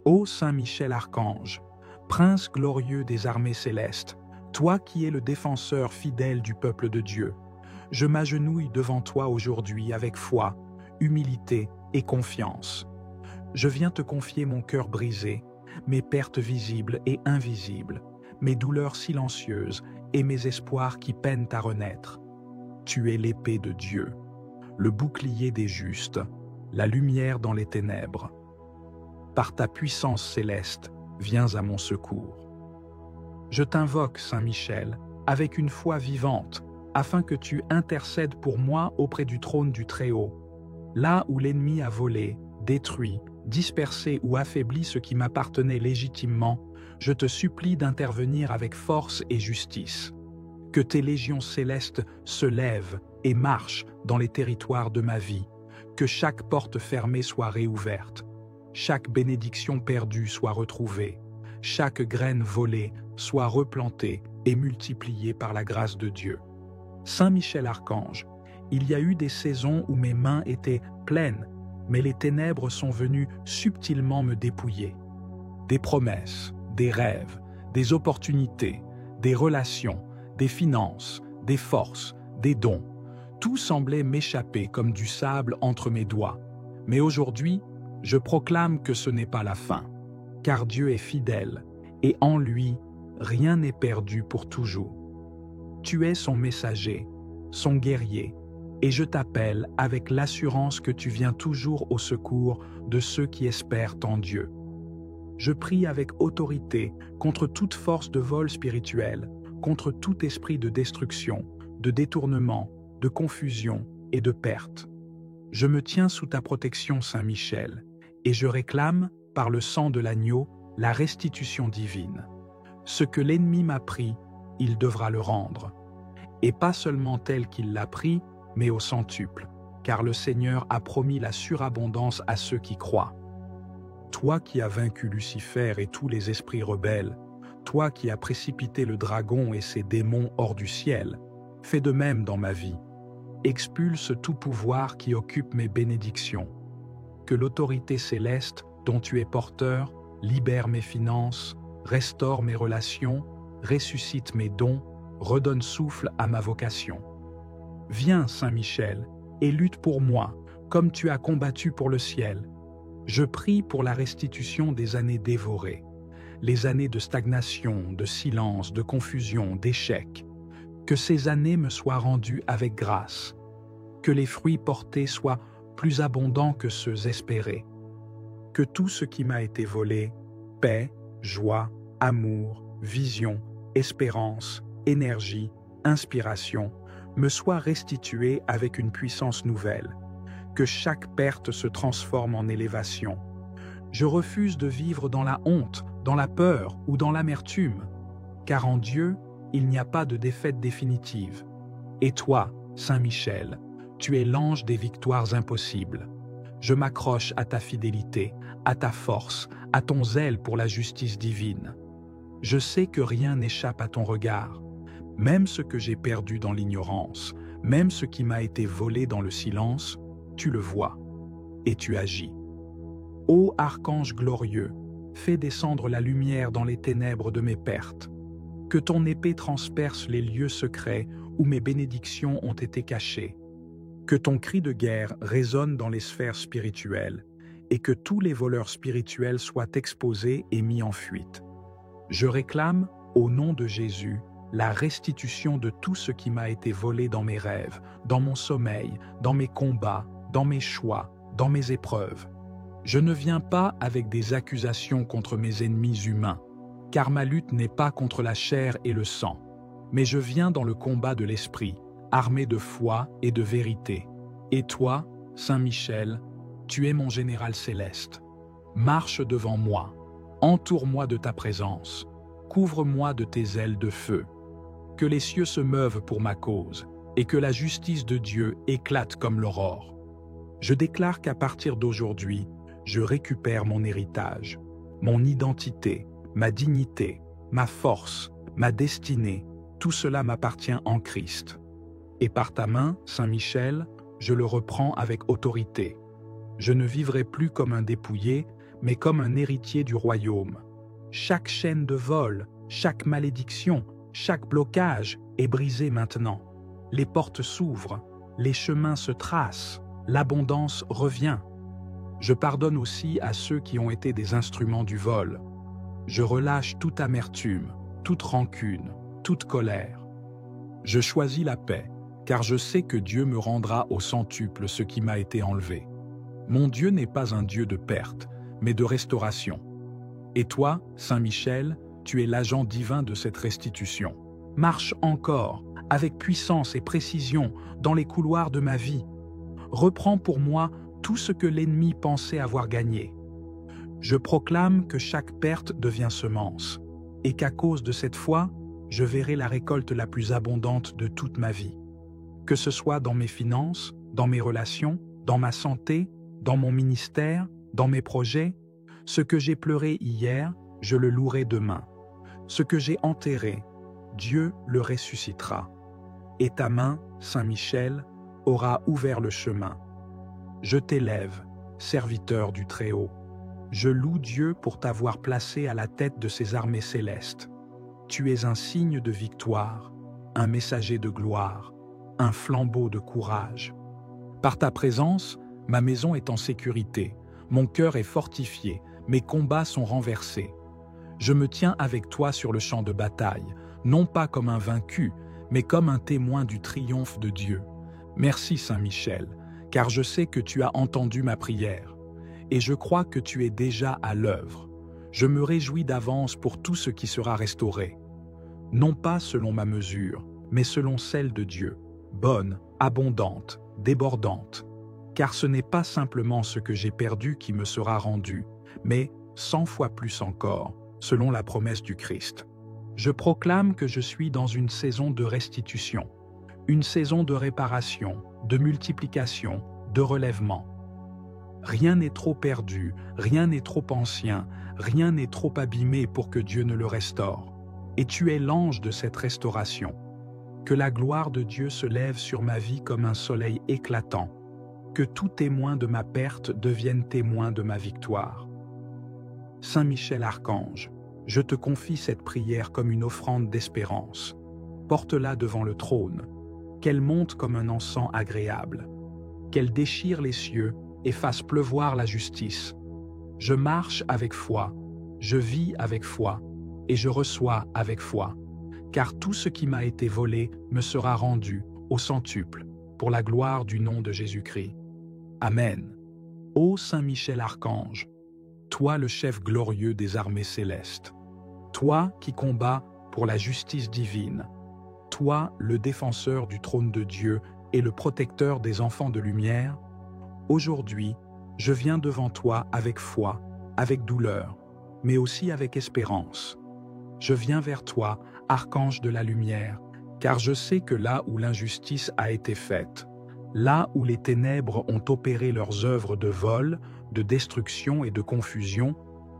Ô Saint Michel Archange, Prince glorieux des armées célestes, toi qui es le défenseur fidèle du peuple de Dieu, je m'agenouille devant toi aujourd'hui avec foi, humilité et confiance. Je viens te confier mon cœur brisé, mes pertes visibles et invisibles, mes douleurs silencieuses et mes espoirs qui peinent à renaître. Tu es l'épée de Dieu, le bouclier des justes, la lumière dans les ténèbres. Par ta puissance céleste, viens à mon secours. Je t'invoque, Saint Michel, avec une foi vivante, afin que tu intercèdes pour moi auprès du trône du Très-Haut, là où l'ennemi a volé, détruit, dispersé ou affaibli ce qui m'appartenait légitimement. Je te supplie d'intervenir avec force et justice. Que tes légions célestes se lèvent et marchent dans les territoires de ma vie, que chaque porte fermée soit réouverte, chaque bénédiction perdue soit retrouvée, chaque graine volée soit replantée et multipliée par la grâce de Dieu. Saint Michel Archange, il y a eu des saisons où mes mains étaient pleines, mais les ténèbres sont venues subtilement me dépouiller. Des promesses, des rêves, des opportunités, des relations, des finances, des forces, des dons, tout semblait m'échapper comme du sable entre mes doigts. Mais aujourd'hui, je proclame que ce n'est pas la fin, car Dieu est fidèle, et en lui, rien n'est perdu pour toujours. Tu es son messager, son guerrier, et je t'appelle avec l'assurance que tu viens toujours au secours de ceux qui espèrent en Dieu. Je prie avec autorité contre toute force de vol spirituel, contre tout esprit de destruction, de détournement, de confusion et de perte. Je me tiens sous ta protection, Saint Michel, et je réclame, par le sang de l'agneau, la restitution divine. Ce que l'ennemi m'a pris, il devra le rendre. Et pas seulement tel qu'il l'a pris, mais au centuple, car le Seigneur a promis la surabondance à ceux qui croient. Toi qui as vaincu Lucifer et tous les esprits rebelles, toi qui as précipité le dragon et ses démons hors du ciel, fais de même dans ma vie. Expulse tout pouvoir qui occupe mes bénédictions. Que l'autorité céleste dont tu es porteur libère mes finances, restaure mes relations, ressuscite mes dons, redonne souffle à ma vocation. Viens, Saint Michel, et lutte pour moi, comme tu as combattu pour le ciel. Je prie pour la restitution des années dévorées, les années de stagnation, de silence, de confusion, d'échec. Que ces années me soient rendues avec grâce, que les fruits portés soient plus abondants que ceux espérés, que tout ce qui m'a été volé, paix, joie, amour, vision, espérance, énergie, inspiration, me soit restitué avec une puissance nouvelle, que chaque perte se transforme en élévation. Je refuse de vivre dans la honte, dans la peur ou dans l'amertume, car en Dieu, il n'y a pas de défaite définitive. Et toi, Saint Michel, tu es l'ange des victoires impossibles. Je m'accroche à ta fidélité, à ta force, à ton zèle pour la justice divine. Je sais que rien n'échappe à ton regard, même ce que j'ai perdu dans l'ignorance, même ce qui m'a été volé dans le silence, tu le vois, et tu agis. Ô archange glorieux, fais descendre la lumière dans les ténèbres de mes pertes. Que ton épée transperce les lieux secrets où mes bénédictions ont été cachées. Que ton cri de guerre résonne dans les sphères spirituelles et que tous les voleurs spirituels soient exposés et mis en fuite. Je réclame, au nom de Jésus, la restitution de tout ce qui m'a été volé dans mes rêves, dans mon sommeil, dans mes combats, dans mes choix, dans mes épreuves. Je ne viens pas avec des accusations contre mes ennemis humains, car ma lutte n'est pas contre la chair et le sang, mais je viens dans le combat de l'esprit, armé de foi et de vérité. Et toi, Saint Michel, tu es mon général céleste. Marche devant moi, entoure-moi de ta présence, couvre-moi de tes ailes de feu. Que les cieux se meuvent pour ma cause, et que la justice de Dieu éclate comme l'aurore. Je déclare qu'à partir d'aujourd'hui, je récupère mon héritage, mon identité, ma dignité, ma force, ma destinée, tout cela m'appartient en Christ. Et par ta main, Saint Michel, je le reprends avec autorité. Je ne vivrai plus comme un dépouillé, mais comme un héritier du royaume. Chaque chaîne de vol, chaque malédiction, chaque blocage est brisé maintenant. Les portes s'ouvrent, les chemins se tracent, l'abondance revient. Je pardonne aussi à ceux qui ont été des instruments du vol. Je relâche toute amertume, toute rancune, toute colère. Je choisis la paix, car je sais que Dieu me rendra au centuple ce qui m'a été enlevé. Mon Dieu n'est pas un Dieu de perte, mais de restauration. Et toi, Saint Michel, tu es l'agent divin de cette restitution. Marche encore, avec puissance et précision, dans les couloirs de ma vie. Reprends pour moi tout ce que l'ennemi pensait avoir gagné. Je proclame que chaque perte devient semence, et qu'à cause de cette foi, je verrai la récolte la plus abondante de toute ma vie. Que ce soit dans mes finances, dans mes relations, dans ma santé, dans mon ministère, dans mes projets, ce que j'ai pleuré hier, je le louerai demain. Ce que j'ai enterré, Dieu le ressuscitera. Et ta main, Saint Michel, aura ouvert le chemin. Je t'élève, serviteur du Très-Haut. Je loue Dieu pour t'avoir placé à la tête de ses armées célestes. Tu es un signe de victoire, un messager de gloire, un flambeau de courage. Par ta présence, ma maison est en sécurité, mon cœur est fortifié, mes combats sont renversés. Je me tiens avec toi sur le champ de bataille, non pas comme un vaincu, mais comme un témoin du triomphe de Dieu. Merci Saint Michel, car je sais que tu as entendu ma prière, et je crois que tu es déjà à l'œuvre. Je me réjouis d'avance pour tout ce qui sera restauré. Non pas selon ma mesure, mais selon celle de Dieu, bonne, abondante, débordante. Car ce n'est pas simplement ce que j'ai perdu qui me sera rendu, mais 100 fois plus encore, selon la promesse du Christ. Je proclame que je suis dans une saison de restitution, une saison de réparation, de multiplication, de relèvement. Rien n'est trop perdu, rien n'est trop ancien, rien n'est trop abîmé pour que Dieu ne le restaure. Et tu es l'ange de cette restauration. Que la gloire de Dieu se lève sur ma vie comme un soleil éclatant. Que tout témoin de ma perte devienne témoin de ma victoire. Saint Michel Archange, je te confie cette prière comme une offrande d'espérance. Porte-la devant le trône, qu'elle monte comme un encens agréable, qu'elle déchire les cieux et fasse pleuvoir la justice. Je marche avec foi, je vis avec foi, et je reçois avec foi, car tout ce qui m'a été volé me sera rendu au centuple, pour la gloire du nom de Jésus-Christ. Amen. Ô Saint Michel Archange, toi le chef glorieux des armées célestes, toi qui combats pour la justice divine, toi le défenseur du trône de Dieu et le protecteur des enfants de lumière, aujourd'hui, je viens devant toi avec foi, avec douleur, mais aussi avec espérance. Je viens vers toi, archange de la lumière, car je sais que là où l'injustice a été faite, là où les ténèbres ont opéré leurs œuvres de vol, de destruction et de confusion,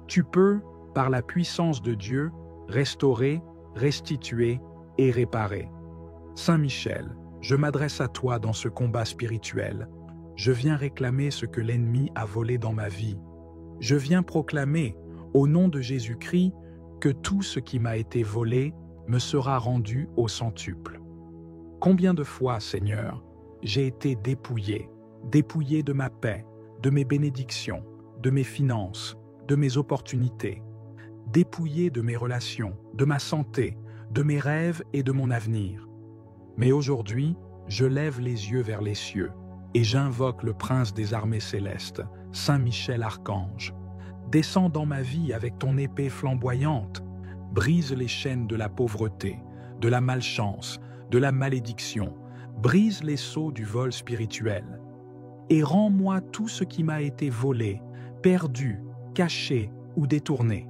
tu peux, par la puissance de Dieu, restaurer, restituer et réparer. Saint Michel, je m'adresse à toi dans ce combat spirituel. Je viens réclamer ce que l'ennemi a volé dans ma vie. Je viens proclamer, au nom de Jésus-Christ, que tout ce qui m'a été volé me sera rendu au centuple. Combien de fois, Seigneur, j'ai été dépouillé de ma paix, de mes bénédictions, de mes finances, de mes opportunités, dépouillé de mes relations, de ma santé, de mes rêves et de mon avenir. Mais aujourd'hui, je lève les yeux vers les cieux et j'invoque le prince des armées célestes, Saint Michel Archange. Descends dans ma vie avec ton épée flamboyante, brise les chaînes de la pauvreté, de la malchance, de la malédiction, brise les sceaux du vol spirituel, et rends-moi tout ce qui m'a été volé, perdu, caché ou détourné.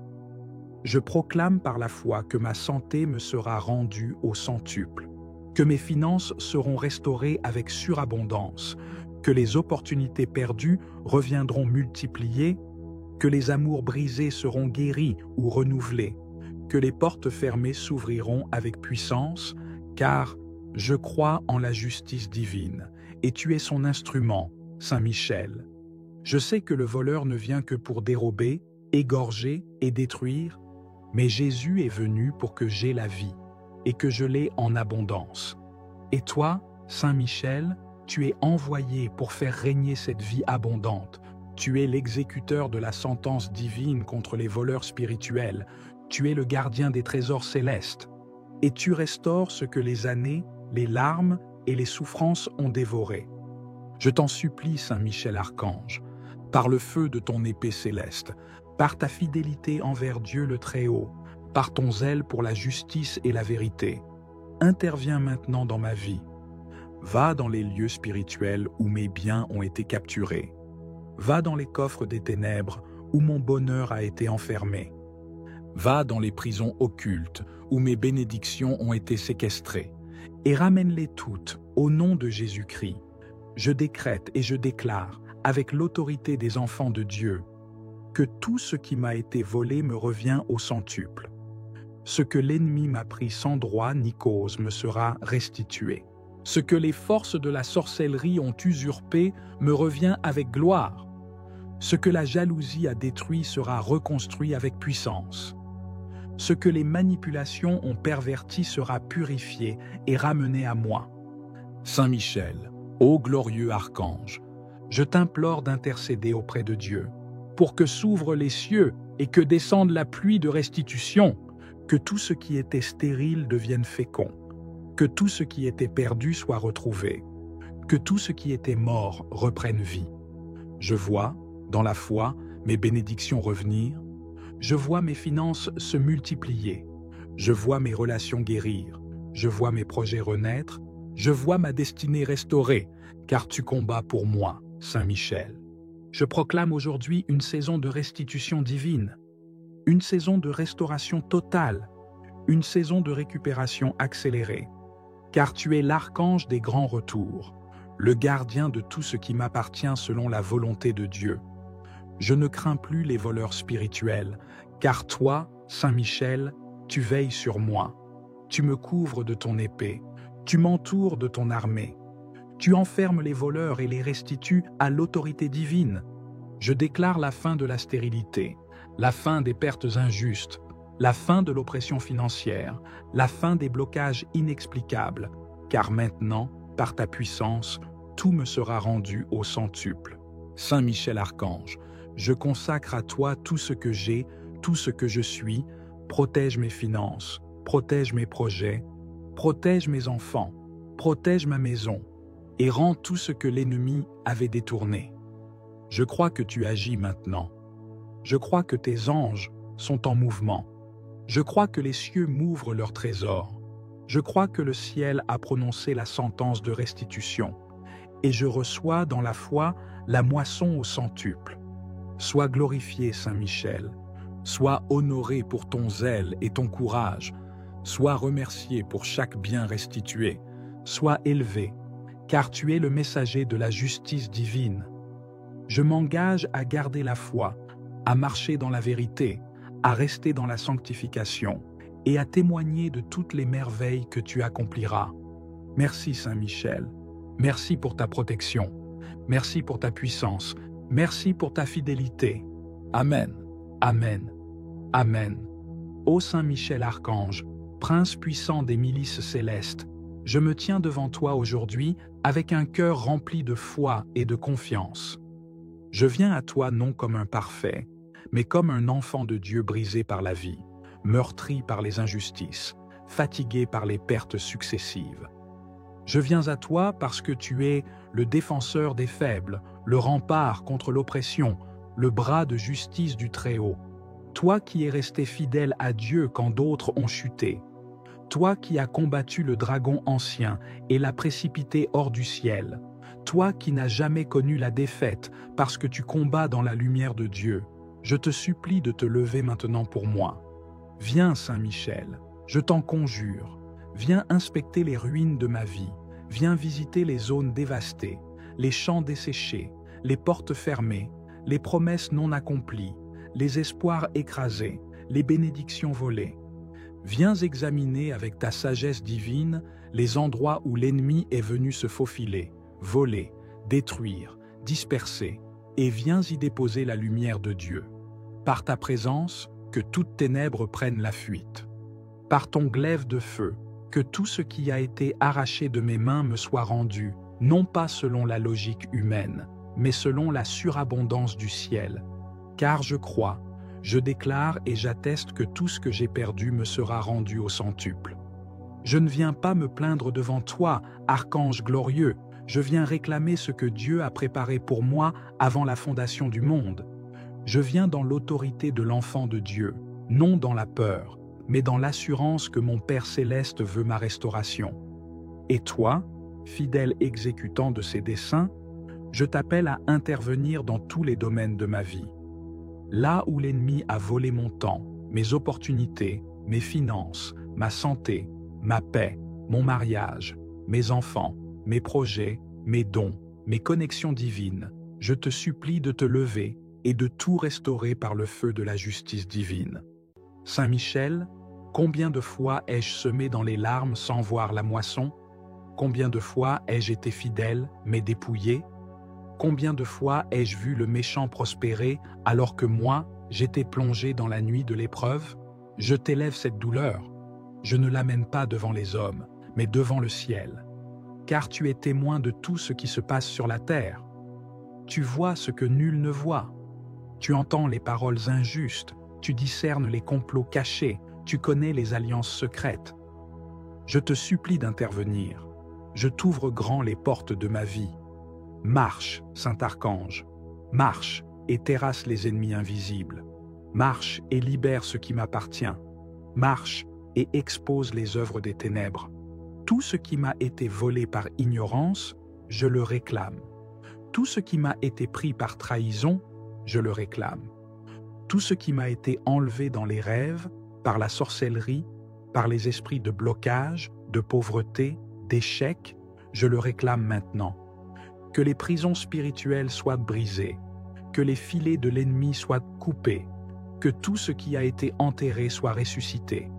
Je proclame par la foi que ma santé me sera rendue au centuple, que mes finances seront restaurées avec surabondance, que les opportunités perdues reviendront multipliées, que les amours brisés seront guéris ou renouvelés, que les portes fermées s'ouvriront avec puissance, car je crois en la justice divine, et tu es son instrument, Saint Michel. Je sais que le voleur ne vient que pour dérober, égorger et détruire, mais Jésus est venu pour que j'aie la vie, et que je l'ai en abondance. Et toi, Saint Michel, tu es envoyé pour faire régner cette vie abondante. Tu es l'exécuteur de la sentence divine contre les voleurs spirituels. Tu es le gardien des trésors célestes. Et tu restaures ce que les années, les larmes et les souffrances ont dévoré. Je t'en supplie, Saint Michel Archange, par le feu de ton épée céleste, par ta fidélité envers Dieu le Très-Haut, par ton zèle pour la justice et la vérité, interviens maintenant dans ma vie. Va dans les lieux spirituels où mes biens ont été capturés. Va dans les coffres des ténèbres où mon bonheur a été enfermé. Va dans les prisons occultes où mes bénédictions ont été séquestrées, et ramène-les toutes au nom de Jésus-Christ. Je décrète et je déclare, avec l'autorité des enfants de Dieu, que tout ce qui m'a été volé me revient au centuple. Ce que l'ennemi m'a pris sans droit ni cause me sera restitué. Ce que les forces de la sorcellerie ont usurpé me revient avec gloire. Ce que la jalousie a détruit sera reconstruit avec puissance. Ce que les manipulations ont perverti sera purifié et ramené à moi. Saint Michel, ô glorieux archange, je t'implore d'intercéder auprès de Dieu, pour que s'ouvrent les cieux et que descende la pluie de restitution, que tout ce qui était stérile devienne fécond, que tout ce qui était perdu soit retrouvé, que tout ce qui était mort reprenne vie. Je vois, dans la foi, mes bénédictions revenir, je vois mes finances se multiplier, je vois mes relations guérir, je vois mes projets renaître, je vois ma destinée restaurée, car tu combats pour moi, Saint Michel. Je proclame aujourd'hui une saison de restitution divine, une saison de restauration totale, une saison de récupération accélérée, car tu es l'archange des grands retours, le gardien de tout ce qui m'appartient selon la volonté de Dieu. Je ne crains plus les voleurs spirituels, car toi, Saint Michel, tu veilles sur moi. Tu me couvres de ton épée, tu m'entoures de ton armée. Tu enfermes les voleurs et les restitues à l'autorité divine. Je déclare la fin de la stérilité, la fin des pertes injustes, la fin de l'oppression financière, la fin des blocages inexplicables, car maintenant, par ta puissance, tout me sera rendu au centuple. Saint Michel Archange, je consacre à toi tout ce que j'ai, tout ce que je suis, protège mes finances, protège mes projets, protège mes enfants, protège ma maison, et rends tout ce que l'ennemi avait détourné. Je crois que tu agis maintenant. Je crois que tes anges sont en mouvement. Je crois que les cieux m'ouvrent leurs trésors. Je crois que le ciel a prononcé la sentence de restitution. Et je reçois dans la foi la moisson au centuple. Sois glorifié, Saint Michel. Sois honoré pour ton zèle et ton courage. Sois remercié pour chaque bien restitué. Sois élevé, car tu es le messager de la justice divine. Je m'engage à garder la foi, à marcher dans la vérité, à rester dans la sanctification et à témoigner de toutes les merveilles que tu accompliras. Merci Saint Michel, merci pour ta protection, merci pour ta puissance, merci pour ta fidélité. Amen, Amen, Amen. Ô Saint Michel Archange, Prince puissant des milices célestes, je me tiens devant toi aujourd'hui avec un cœur rempli de foi et de confiance. Je viens à toi non comme un parfait, mais comme un enfant de Dieu brisé par la vie, meurtri par les injustices, fatigué par les pertes successives. Je viens à toi parce que tu es le défenseur des faibles, le rempart contre l'oppression, le bras de justice du Très-Haut. Toi qui es resté fidèle à Dieu quand d'autres ont chuté. Toi qui as combattu le dragon ancien et l'as précipité hors du ciel. Toi qui n'as jamais connu la défaite parce que tu combats dans la lumière de Dieu. Je te supplie de te lever maintenant pour moi. Viens, Saint Michel, je t'en conjure. Viens inspecter les ruines de ma vie. Viens visiter les zones dévastées, les champs desséchés, les portes fermées, les promesses non accomplies, les espoirs écrasés, les bénédictions volées. Viens examiner avec ta sagesse divine les endroits où l'ennemi est venu se faufiler, voler, détruire, disperser, et viens y déposer la lumière de Dieu. Par ta présence, que toute ténèbre prenne la fuite. Par ton glaive de feu, que tout ce qui a été arraché de mes mains me soit rendu, non pas selon la logique humaine, mais selon la surabondance du ciel. Car je crois, je déclare et j'atteste que tout ce que j'ai perdu me sera rendu au centuple. Je ne viens pas me plaindre devant toi, archange glorieux, je viens réclamer ce que Dieu a préparé pour moi avant la fondation du monde. Je viens dans l'autorité de l'enfant de Dieu, non dans la peur, mais dans l'assurance que mon Père céleste veut ma restauration. Et toi, fidèle exécutant de ses desseins, je t'appelle à intervenir dans tous les domaines de ma vie. Là où l'ennemi a volé mon temps, mes opportunités, mes finances, ma santé, ma paix, mon mariage, mes enfants, mes projets, mes dons, mes connexions divines, je te supplie de te lever et de tout restaurer par le feu de la justice divine. Saint Michel, combien de fois ai-je semé dans les larmes sans voir la moisson? Combien de fois ai-je été fidèle, mais dépouillé? Combien de fois ai-je vu le méchant prospérer alors que moi, j'étais plongé dans la nuit de l'épreuve? Je t'élève cette douleur. Je ne l'amène pas devant les hommes, mais devant le ciel. Car tu es témoin de tout ce qui se passe sur la terre. Tu vois ce que nul ne voit. Tu entends les paroles injustes, tu discernes les complots cachés, tu connais les alliances secrètes. Je te supplie d'intervenir. Je t'ouvre grand les portes de ma vie. Marche, Saint-Archange, marche et terrasse les ennemis invisibles. Marche et libère ce qui m'appartient. Marche et expose les œuvres des ténèbres. Tout ce qui m'a été volé par ignorance, je le réclame. Tout ce qui m'a été pris par trahison, je le réclame. Tout ce qui m'a été enlevé dans les rêves, par la sorcellerie, par les esprits de blocage, de pauvreté, d'échec, je le réclame maintenant. Que les prisons spirituelles soient brisées, que les filets de l'ennemi soient coupés, que tout ce qui a été enterré soit ressuscité.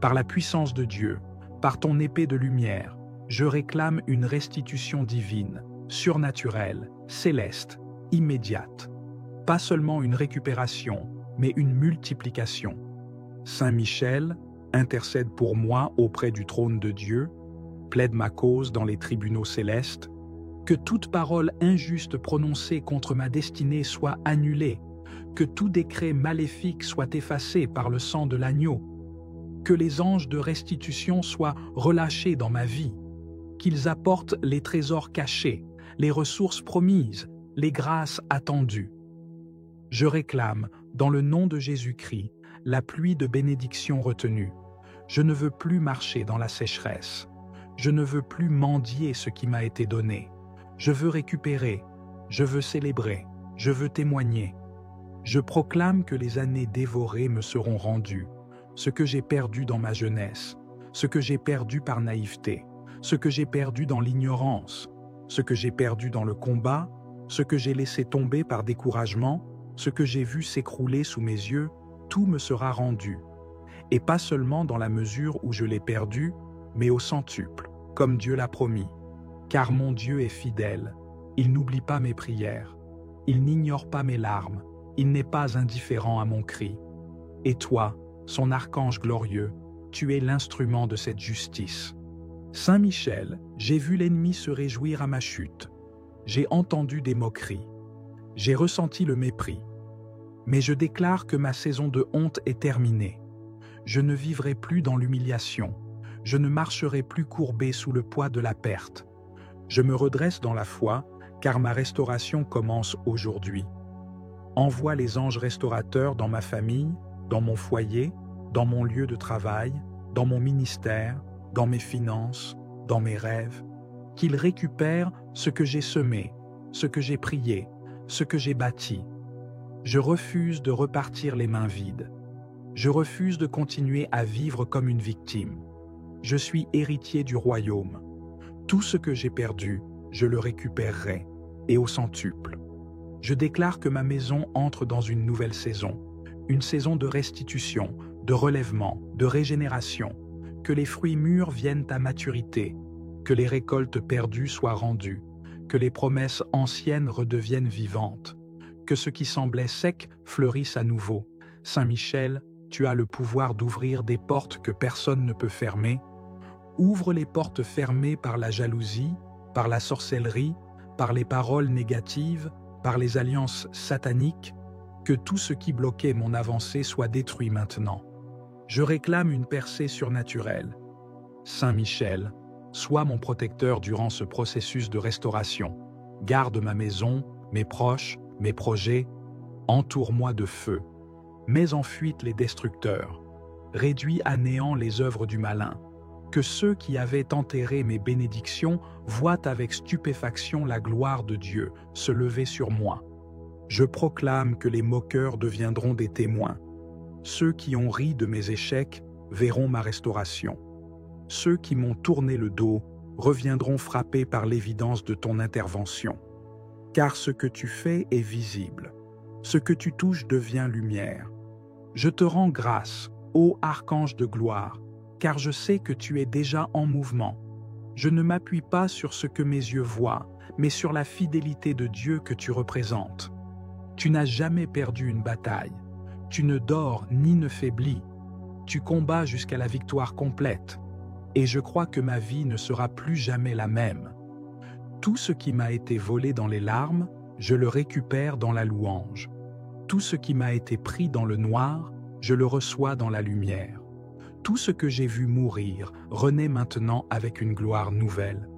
Par la puissance de Dieu, par ton épée de lumière, je réclame une restitution divine, surnaturelle, céleste, immédiate. Pas seulement une récupération, mais une multiplication. Saint Michel, intercède pour moi auprès du trône de Dieu, plaide ma cause dans les tribunaux célestes, que toute parole injuste prononcée contre ma destinée soit annulée, que tout décret maléfique soit effacé par le sang de l'agneau, que les anges de restitution soient relâchés dans ma vie, qu'ils apportent les trésors cachés, les ressources promises, les grâces attendues. Je réclame, dans le nom de Jésus-Christ, la pluie de bénédiction retenue. Je ne veux plus marcher dans la sécheresse. Je ne veux plus mendier ce qui m'a été donné. Je veux récupérer, je veux célébrer, je veux témoigner. Je proclame que les années dévorées me seront rendues, ce que j'ai perdu dans ma jeunesse, ce que j'ai perdu par naïveté, ce que j'ai perdu dans l'ignorance, ce que j'ai perdu dans le combat, ce que j'ai laissé tomber par découragement, ce que j'ai vu s'écrouler sous mes yeux, tout me sera rendu. Et pas seulement dans la mesure où je l'ai perdu, mais au centuple, comme Dieu l'a promis. Car mon Dieu est fidèle, il n'oublie pas mes prières, il n'ignore pas mes larmes, il n'est pas indifférent à mon cri. Et toi, son archange glorieux, tu es l'instrument de cette justice. Saint Michel, j'ai vu l'ennemi se réjouir à ma chute. J'ai entendu des moqueries. J'ai ressenti le mépris. Mais je déclare que ma saison de honte est terminée. Je ne vivrai plus dans l'humiliation. Je ne marcherai plus courbé sous le poids de la perte. Je me redresse dans la foi, car ma restauration commence aujourd'hui. Envoie les anges restaurateurs dans ma famille, dans mon foyer, dans mon lieu de travail, dans mon ministère, dans mes finances, dans mes rêves, qu'ils récupèrent ce que j'ai semé, ce que j'ai prié, ce que j'ai bâti. Je refuse de repartir les mains vides. Je refuse de continuer à vivre comme une victime. Je suis héritier du royaume. Tout ce que j'ai perdu, je le récupérerai, et au centuple. Je déclare que ma maison entre dans une nouvelle saison, une saison de restitution, de relèvement, de régénération, que les fruits mûrs viennent à maturité, que les récoltes perdues soient rendues, que les promesses anciennes redeviennent vivantes, que ce qui semblait sec fleurisse à nouveau. Saint Michel, tu as le pouvoir d'ouvrir des portes que personne ne peut fermer. Ouvre les portes fermées par la jalousie, par la sorcellerie, par les paroles négatives, par les alliances sataniques, que tout ce qui bloquait mon avancée soit détruit maintenant. Je réclame une percée surnaturelle. Saint Michel, sois mon protecteur durant ce processus de restauration. Garde ma maison, mes proches, mes projets, entoure-moi de feu. Mets en fuite les destructeurs. Réduis à néant les œuvres du malin. Que ceux qui avaient enterré mes bénédictions voient avec stupéfaction la gloire de Dieu se lever sur moi. Je proclame que les moqueurs deviendront des témoins. Ceux qui ont ri de mes échecs verront ma restauration. Ceux qui m'ont tourné le dos reviendront frappés par l'évidence de ton intervention. Car ce que tu fais est visible. Ce que tu touches devient lumière. Je te rends grâce, ô archange de gloire, car je sais que tu es déjà en mouvement. Je ne m'appuie pas sur ce que mes yeux voient, mais sur la fidélité de Dieu que tu représentes. Tu n'as jamais perdu une bataille. Tu ne dors ni ne faiblis. Tu combats jusqu'à la victoire complète. Et je crois que ma vie ne sera plus jamais la même. Tout ce qui m'a été volé dans les larmes, je le récupère dans la louange. Tout ce qui m'a été pris dans le noir, je le reçois dans la lumière. Tout ce que j'ai vu mourir renaît maintenant avec une gloire nouvelle.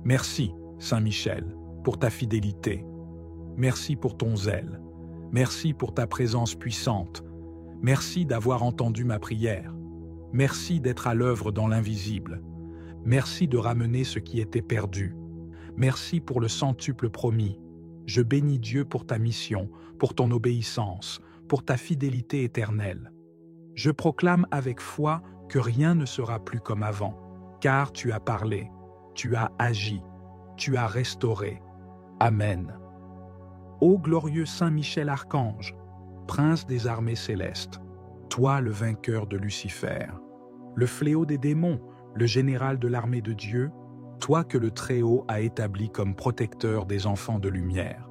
Merci, Saint Michel, pour ta fidélité. Merci pour ton zèle. Merci pour ta présence puissante. Merci d'avoir entendu ma prière. Merci d'être à l'œuvre dans l'invisible. Merci de ramener ce qui était perdu. Merci pour le centuple promis. Je bénis Dieu pour ta mission, pour ton obéissance, pour ta fidélité éternelle. Je proclame avec foi que rien ne sera plus comme avant, car tu as parlé, tu as agi, tu as restauré. Amen. Ô glorieux Saint Michel Archange, prince des armées célestes, toi le vainqueur de Lucifer, le fléau des démons, le général de l'armée de Dieu, toi que le Très-Haut a établi comme protecteur des enfants de lumière.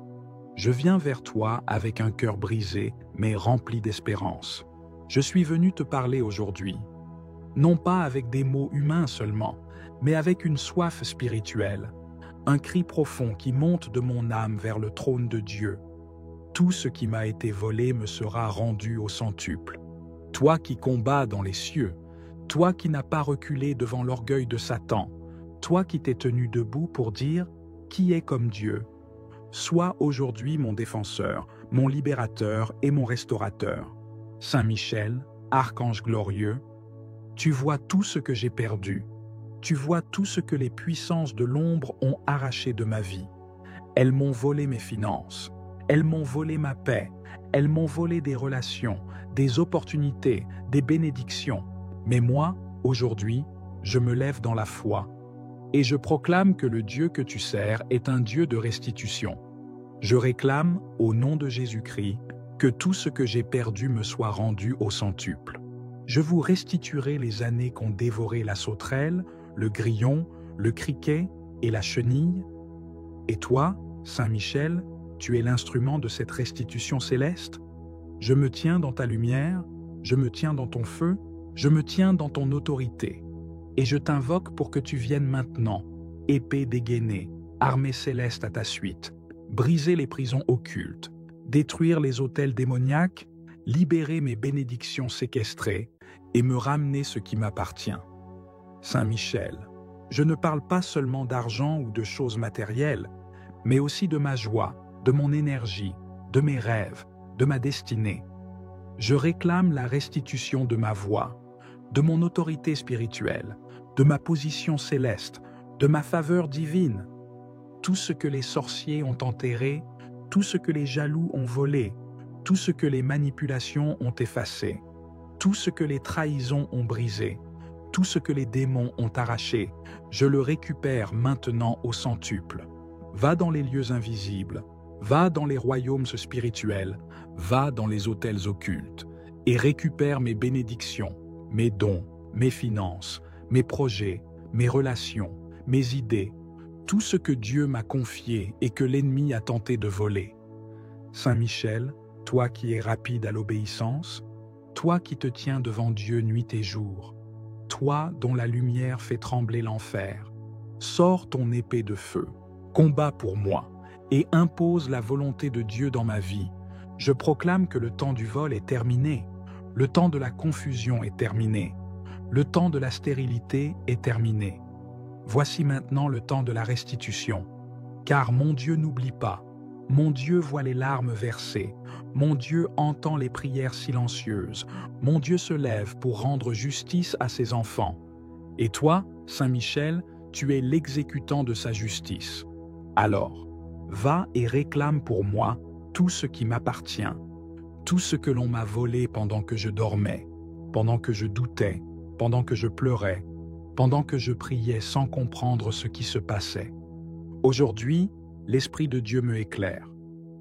Je viens vers toi avec un cœur brisé, mais rempli d'espérance. Je suis venu te parler aujourd'hui, non pas avec des mots humains seulement, mais avec une soif spirituelle, un cri profond qui monte de mon âme vers le trône de Dieu. Tout ce qui m'a été volé me sera rendu au centuple. Toi qui combats dans les cieux, toi qui n'as pas reculé devant l'orgueil de Satan, toi qui t'es tenu debout pour dire « Qui est comme Dieu ?» Sois aujourd'hui mon défenseur, mon libérateur et mon restaurateur. Saint Michel, archange glorieux, tu vois tout ce que j'ai perdu. Tu vois tout ce que les puissances de l'ombre ont arraché de ma vie. Elles m'ont volé mes finances. Elles m'ont volé ma paix. Elles m'ont volé des relations, des opportunités, des bénédictions. Mais moi, aujourd'hui, je me lève dans la foi. Et je proclame que le Dieu que tu sers est un Dieu de restitution. Je réclame, au nom de Jésus-Christ, que tout ce que j'ai perdu me soit rendu au centuple. Je vous restituerai les années qu'ont dévoré la sauterelle, le grillon, le criquet et la chenille. Et toi, Saint Michel, tu es l'instrument de cette restitution céleste. Je me tiens dans ta lumière, je me tiens dans ton feu, je me tiens dans ton autorité. Et je t'invoque pour que tu viennes maintenant, épée dégainée, armée céleste à ta suite, briser les prisons occultes, détruire les autels démoniaques, libérer mes bénédictions séquestrées et me ramener ce qui m'appartient. Saint Michel, je ne parle pas seulement d'argent ou de choses matérielles, mais aussi de ma joie, de mon énergie, de mes rêves, de ma destinée. Je réclame la restitution de ma voix, de mon autorité spirituelle, de ma position céleste, de ma faveur divine. Tout ce que les sorciers ont enterré, tout ce que les jaloux ont volé, tout ce que les manipulations ont effacé, tout ce que les trahisons ont brisé, tout ce que les démons ont arraché, je le récupère maintenant au centuple. Va dans les lieux invisibles, va dans les royaumes spirituels, va dans les autels occultes, et récupère mes bénédictions, mes dons, mes finances, mes projets, mes relations, mes idées, tout ce que Dieu m'a confié et que l'ennemi a tenté de voler. Saint Michel, toi qui es rapide à l'obéissance, toi qui te tiens devant Dieu nuit et jour, toi dont la lumière fait trembler l'enfer, sors ton épée de feu, combat pour moi, et impose la volonté de Dieu dans ma vie. Je proclame que le temps du vol est terminé, le temps de la confusion est terminé, le temps de la stérilité est terminé. Voici maintenant le temps de la restitution, car mon Dieu n'oublie pas, mon Dieu voit les larmes versées, mon Dieu entend les prières silencieuses, mon Dieu se lève pour rendre justice à ses enfants. Et toi, Saint Michel, tu es l'exécutant de sa justice. Alors, va et réclame pour moi tout ce qui m'appartient, tout ce que l'on m'a volé pendant que je dormais, pendant que je doutais, pendant que je pleurais, pendant que je priais sans comprendre ce qui se passait. Aujourd'hui, l'Esprit de Dieu me éclaire.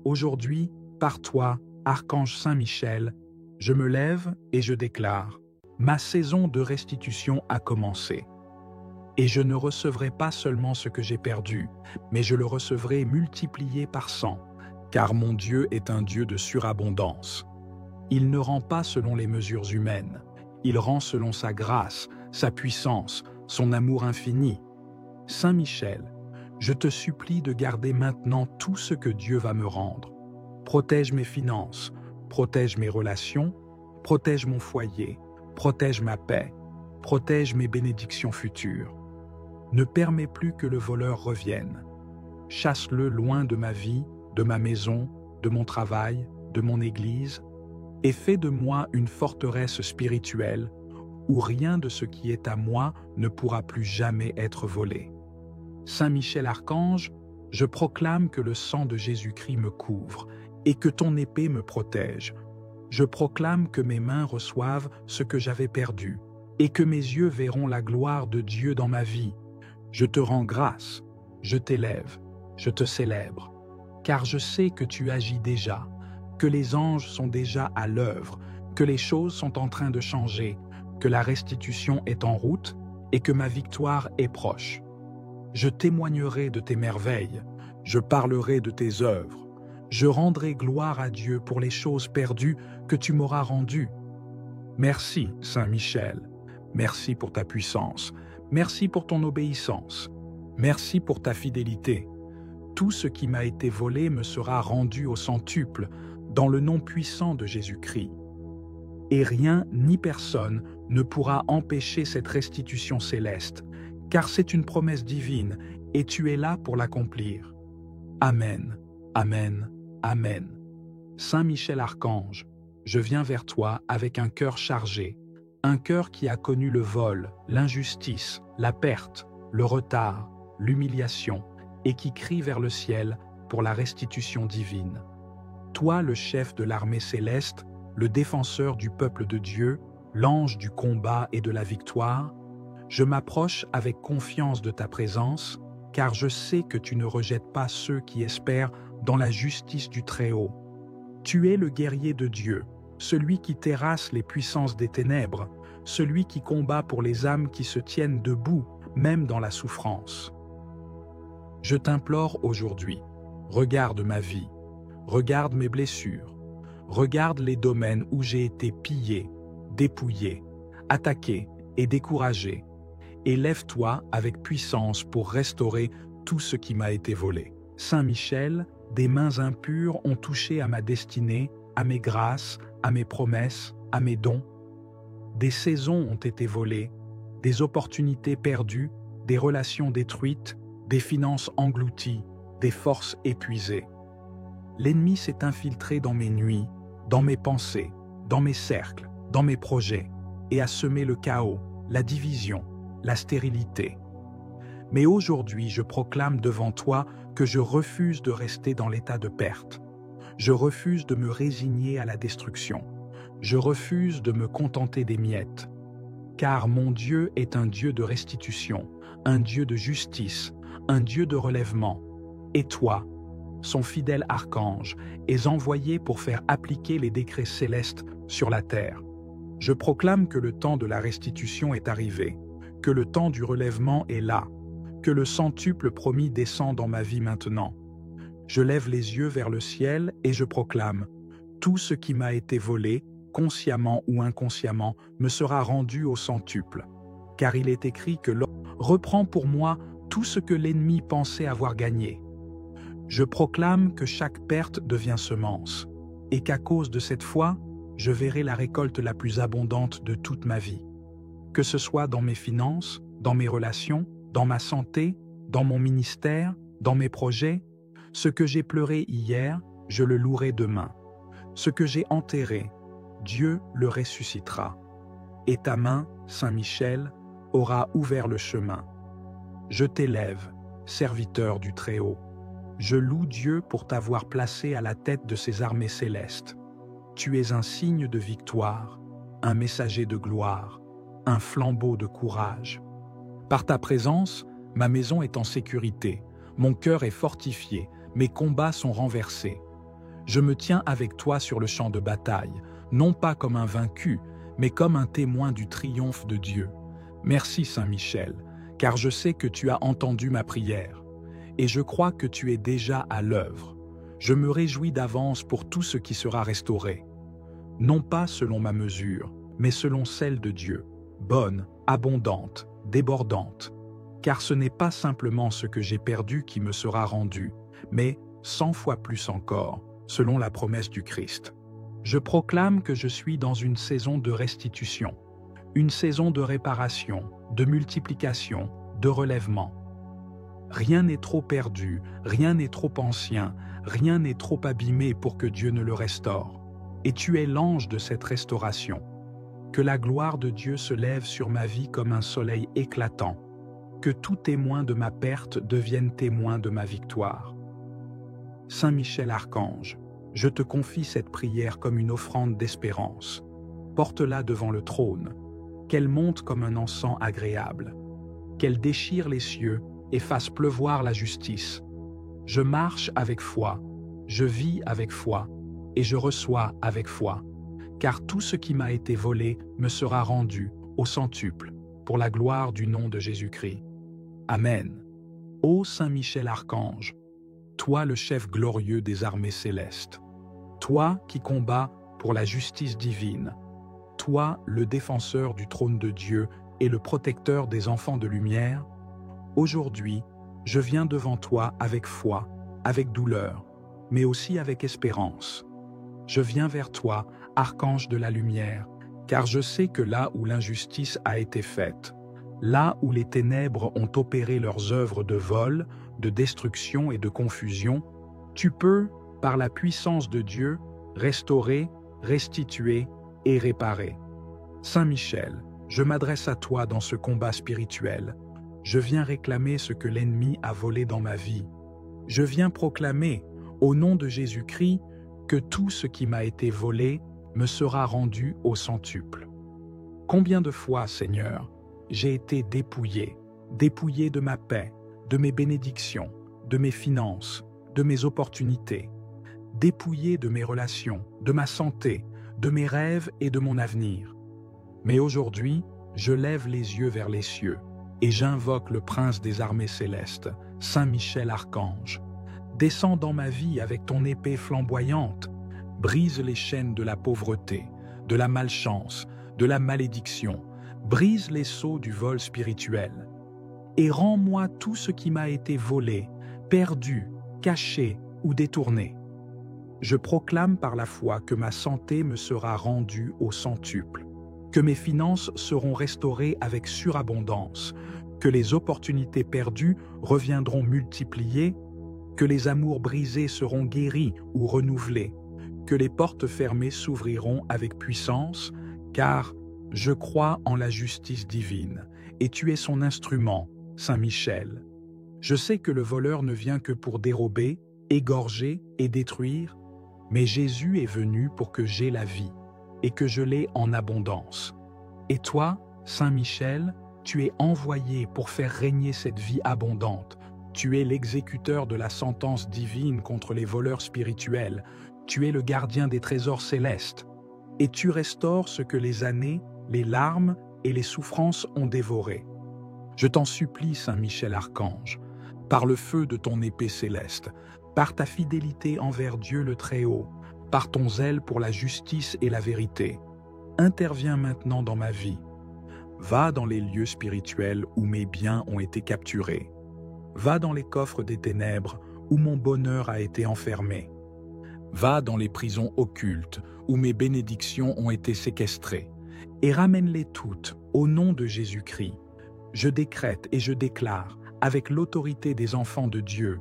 Aujourd'hui, par toi, Archange Saint Michel, je me lève et je déclare, ma saison de restitution a commencé. Et je ne recevrai pas seulement ce que j'ai perdu, mais je le recevrai multiplié par 100, car mon Dieu est un Dieu de surabondance. Il ne rend pas selon les mesures humaines, il rend selon sa grâce, sa puissance, son amour infini. Saint Michel, je te supplie de garder maintenant tout ce que Dieu va me rendre. Protège mes finances, protège mes relations, protège mon foyer, protège ma paix, protège mes bénédictions futures. Ne permets plus que le voleur revienne. Chasse-le loin de ma vie, de ma maison, de mon travail, de mon église, et fais de moi une forteresse spirituelle où rien de ce qui est à moi ne pourra plus jamais être volé. Saint Michel Archange, je proclame que le sang de Jésus-Christ me couvre et que ton épée me protège. Je proclame que mes mains reçoivent ce que j'avais perdu et que mes yeux verront la gloire de Dieu dans ma vie. Je te rends grâce, je t'élève, je te célèbre, car je sais que tu agis déjà, que les anges sont déjà à l'œuvre, que les choses sont en train de changer, que la restitution est en route et que ma victoire est proche. Je témoignerai de tes merveilles, je parlerai de tes œuvres, je rendrai gloire à Dieu pour les choses perdues que tu m'auras rendues. Merci, Saint Michel, merci pour ta puissance, merci pour ton obéissance, merci pour ta fidélité. Tout ce qui m'a été volé me sera rendu au centuple, dans le nom puissant de Jésus-Christ. Et rien ni personne ne pourra empêcher cette restitution céleste, car c'est une promesse divine, et tu es là pour l'accomplir. Amen, Amen, Amen. Saint Michel Archange, je viens vers toi avec un cœur chargé, un cœur qui a connu le vol, l'injustice, la perte, le retard, l'humiliation, et qui crie vers le ciel pour la restitution divine. Toi, le chef de l'armée céleste, le défenseur du peuple de Dieu, l'ange du combat et de la victoire, je m'approche avec confiance de ta présence, car je sais que tu ne rejettes pas ceux qui espèrent dans la justice du Très-Haut. Tu es le guerrier de Dieu, celui qui terrasse les puissances des ténèbres, celui qui combat pour les âmes qui se tiennent debout, même dans la souffrance. Je t'implore aujourd'hui, regarde ma vie, regarde mes blessures, regarde les domaines où j'ai été pillé, dépouillé, attaqué et découragé, et lève-toi avec puissance pour restaurer tout ce qui m'a été volé. Saint Michel, des mains impures ont touché à ma destinée, à mes grâces, à mes promesses, à mes dons. Des saisons ont été volées, des opportunités perdues, des relations détruites, des finances englouties, des forces épuisées. L'ennemi s'est infiltré dans mes nuits, dans mes pensées, dans mes cercles, dans mes projets, et a semé le chaos, la division, la stérilité. Mais aujourd'hui, je proclame devant toi que je refuse de rester dans l'état de perte. Je refuse de me résigner à la destruction. Je refuse de me contenter des miettes. Car mon Dieu est un Dieu de restitution, un Dieu de justice, un Dieu de relèvement. Et toi, son fidèle archange, es envoyé pour faire appliquer les décrets célestes sur la terre. Je proclame que le temps de la restitution est arrivé, que le temps du relèvement est là, que le centuple promis descend dans ma vie maintenant. Je lève les yeux vers le ciel et je proclame, tout ce qui m'a été volé, consciemment ou inconsciemment, me sera rendu au centuple. Car il est écrit que l'homme reprend pour moi tout ce que l'ennemi pensait avoir gagné. Je proclame que chaque perte devient semence, et qu'à cause de cette foi, je verrai la récolte la plus abondante de toute ma vie. Que ce soit dans mes finances, dans mes relations, dans ma santé, dans mon ministère, dans mes projets, ce que j'ai pleuré hier, je le louerai demain. Ce que j'ai enterré, Dieu le ressuscitera. Et ta main, Saint Michel, aura ouvert le chemin. Je t'élève, serviteur du Très-Haut. Je loue Dieu pour t'avoir placé à la tête de ses armées célestes. Tu es un signe de victoire, un messager de gloire, un flambeau de courage. Par ta présence, ma maison est en sécurité, mon cœur est fortifié, mes combats sont renversés. Je me tiens avec toi sur le champ de bataille, non pas comme un vaincu, mais comme un témoin du triomphe de Dieu. Merci Saint Michel, car je sais que tu as entendu ma prière, et je crois que tu es déjà à l'œuvre. Je me réjouis d'avance pour tout ce qui sera restauré. Non pas selon ma mesure, mais selon celle de Dieu, bonne, abondante, débordante. Car ce n'est pas simplement ce que j'ai perdu qui me sera rendu, mais 100 fois plus encore, selon la promesse du Christ. Je proclame que je suis dans une saison de restitution, une saison de réparation, de multiplication, de relèvement. Rien n'est trop perdu, rien n'est trop ancien, rien n'est trop abîmé pour que Dieu ne le restaure. Et tu es l'ange de cette restauration. Que la gloire de Dieu se lève sur ma vie comme un soleil éclatant. Que tout témoin de ma perte devienne témoin de ma victoire. Saint Michel Archange, je te confie cette prière comme une offrande d'espérance. Porte-la devant le trône, qu'elle monte comme un encens agréable, qu'elle déchire les cieux et fasse pleuvoir la justice. Je marche avec foi, je vis avec foi, et je reçois avec foi, car tout ce qui m'a été volé me sera rendu au centuple, pour la gloire du nom de Jésus-Christ. Amen. Ô Saint Michel Archange, toi le chef glorieux des armées célestes, toi qui combats pour la justice divine, toi le défenseur du trône de Dieu et le protecteur des enfants de lumière, aujourd'hui, je viens devant toi avec foi, avec douleur, mais aussi avec espérance. Je viens vers toi, archange de la lumière, car je sais que là où l'injustice a été faite, là où les ténèbres ont opéré leurs œuvres de vol, de destruction et de confusion, tu peux, par la puissance de Dieu, restaurer, restituer et réparer. Saint Michel, je m'adresse à toi dans ce combat spirituel. Je viens réclamer ce que l'ennemi a volé dans ma vie. Je viens proclamer, au nom de Jésus-Christ, que tout ce qui m'a été volé me sera rendu au centuple. Combien de fois, Seigneur, j'ai été dépouillé de ma paix, de mes bénédictions, de mes finances, de mes opportunités, dépouillé de mes relations, de ma santé, de mes rêves et de mon avenir. Mais aujourd'hui, je lève les yeux vers les cieux et j'invoque le prince des armées célestes, Saint Michel Archange. Descends dans ma vie avec ton épée flamboyante, brise les chaînes de la pauvreté, de la malchance, de la malédiction, brise les sceaux du vol spirituel, et rends-moi tout ce qui m'a été volé, perdu, caché ou détourné. Je proclame par la foi que ma santé me sera rendue au centuple, que mes finances seront restaurées avec surabondance, que les opportunités perdues reviendront multipliées, que les amours brisés seront guéris ou renouvelés, que les portes fermées s'ouvriront avec puissance, car je crois en la justice divine, et tu es son instrument, Saint Michel. Je sais que le voleur ne vient que pour dérober, égorger et détruire, mais Jésus est venu pour que j'aie la vie, et que je l'ai en abondance. Et toi, Saint Michel, tu es envoyé pour faire régner cette vie abondante. Tu es l'exécuteur de la sentence divine contre les voleurs spirituels. Tu es le gardien des trésors célestes. Et tu restaures ce que les années, les larmes et les souffrances ont dévoré. Je t'en supplie, Saint Michel Archange, par le feu de ton épée céleste, par ta fidélité envers Dieu le Très-Haut, par ton zèle pour la justice et la vérité. Interviens maintenant dans ma vie. Va dans les lieux spirituels où mes biens ont été capturés. Va dans les coffres des ténèbres où mon bonheur a été enfermé. Va dans les prisons occultes où mes bénédictions ont été séquestrées et ramène-les toutes au nom de Jésus-Christ. Je décrète et je déclare, avec l'autorité des enfants de Dieu,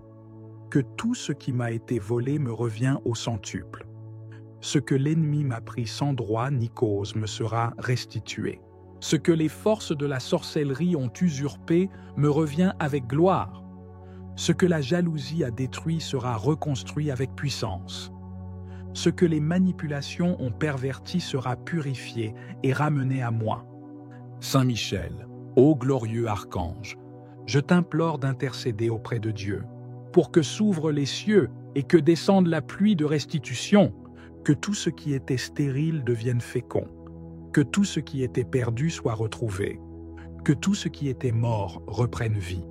que tout ce qui m'a été volé me revient au centuple. Ce que l'ennemi m'a pris sans droit ni cause me sera restitué. Ce que les forces de la sorcellerie ont usurpé me revient avec gloire. Ce que la jalousie a détruit sera reconstruit avec puissance. Ce que les manipulations ont perverti sera purifié et ramené à moi. Saint Michel, ô glorieux archange, je t'implore d'intercéder auprès de Dieu, pour que s'ouvrent les cieux et que descende la pluie de restitution, que tout ce qui était stérile devienne fécond, que tout ce qui était perdu soit retrouvé, que tout ce qui était mort reprenne vie.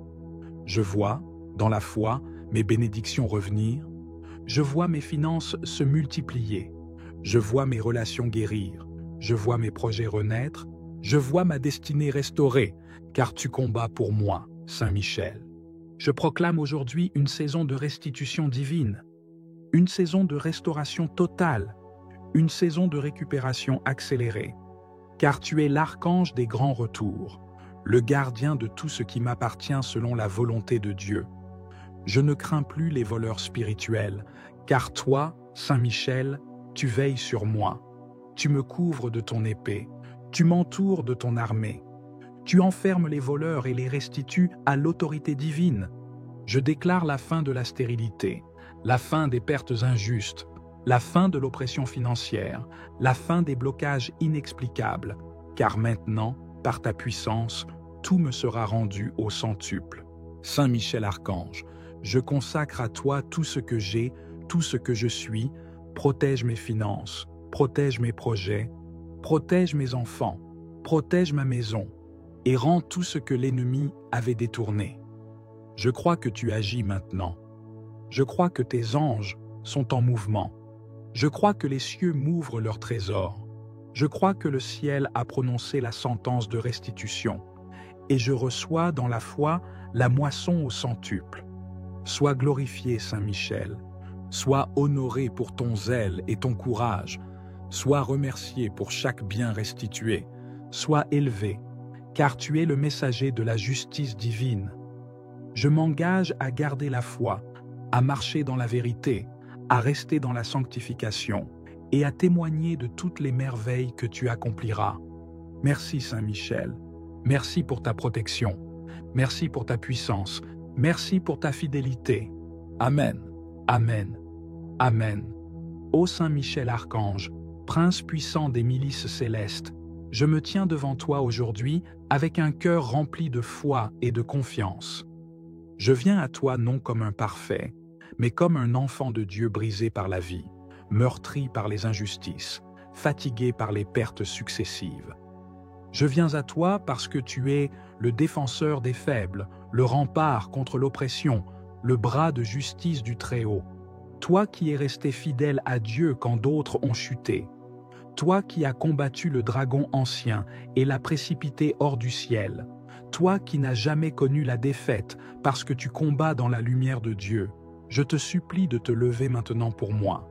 Je vois, dans la foi, mes bénédictions revenir, je vois mes finances se multiplier, je vois mes relations guérir, je vois mes projets renaître, je vois ma destinée restaurée, car tu combats pour moi, Saint Michel. Je proclame aujourd'hui une saison de restitution divine, une saison de restauration totale, une saison de récupération accélérée, car tu es l'archange des grands retours, le gardien de tout ce qui m'appartient selon la volonté de Dieu. Je ne crains plus les voleurs spirituels, car toi, Saint Michel, tu veilles sur moi. Tu me couvres de ton épée, tu m'entoures de ton armée. Tu enfermes les voleurs et les restitues à l'autorité divine. Je déclare la fin de la stérilité, la fin des pertes injustes, la fin de l'oppression financière, la fin des blocages inexplicables, car maintenant, par ta puissance, tout me sera rendu au centuple. Saint Michel Archange, je consacre à toi tout ce que j'ai, tout ce que je suis, protège mes finances, protège mes projets, protège mes enfants, protège ma maison, et rends tout ce que l'ennemi avait détourné. Je crois que tu agis maintenant. Je crois que tes anges sont en mouvement. Je crois que les cieux m'ouvrent leurs trésors. Je crois que le ciel a prononcé la sentence de restitution. Et je reçois dans la foi la moisson au centuple. Sois glorifié, Saint Michel. Sois honoré pour ton zèle et ton courage. Sois remercié pour chaque bien restitué. Sois élevé, car tu es le messager de la justice divine. Je m'engage à garder la foi, à marcher dans la vérité, à rester dans la sanctification et à témoigner de toutes les merveilles que tu accompliras. Merci Saint Michel, merci pour ta protection, merci pour ta puissance, merci pour ta fidélité. Amen, Amen, Amen. Ô Saint Michel Archange, Prince puissant des milices célestes, je me tiens devant toi aujourd'hui avec un cœur rempli de foi et de confiance. Je viens à toi non comme un parfait, mais comme un enfant de Dieu brisé par la vie, meurtri par les injustices, fatigué par les pertes successives. Je viens à toi parce que tu es le défenseur des faibles, le rempart contre l'oppression, le bras de justice du Très-Haut. Toi qui es resté fidèle à Dieu quand d'autres ont chuté. Toi qui as combattu le dragon ancien et l'as précipité hors du ciel. Toi qui n'as jamais connu la défaite parce que tu combats dans la lumière de Dieu. Je te supplie de te lever maintenant pour moi.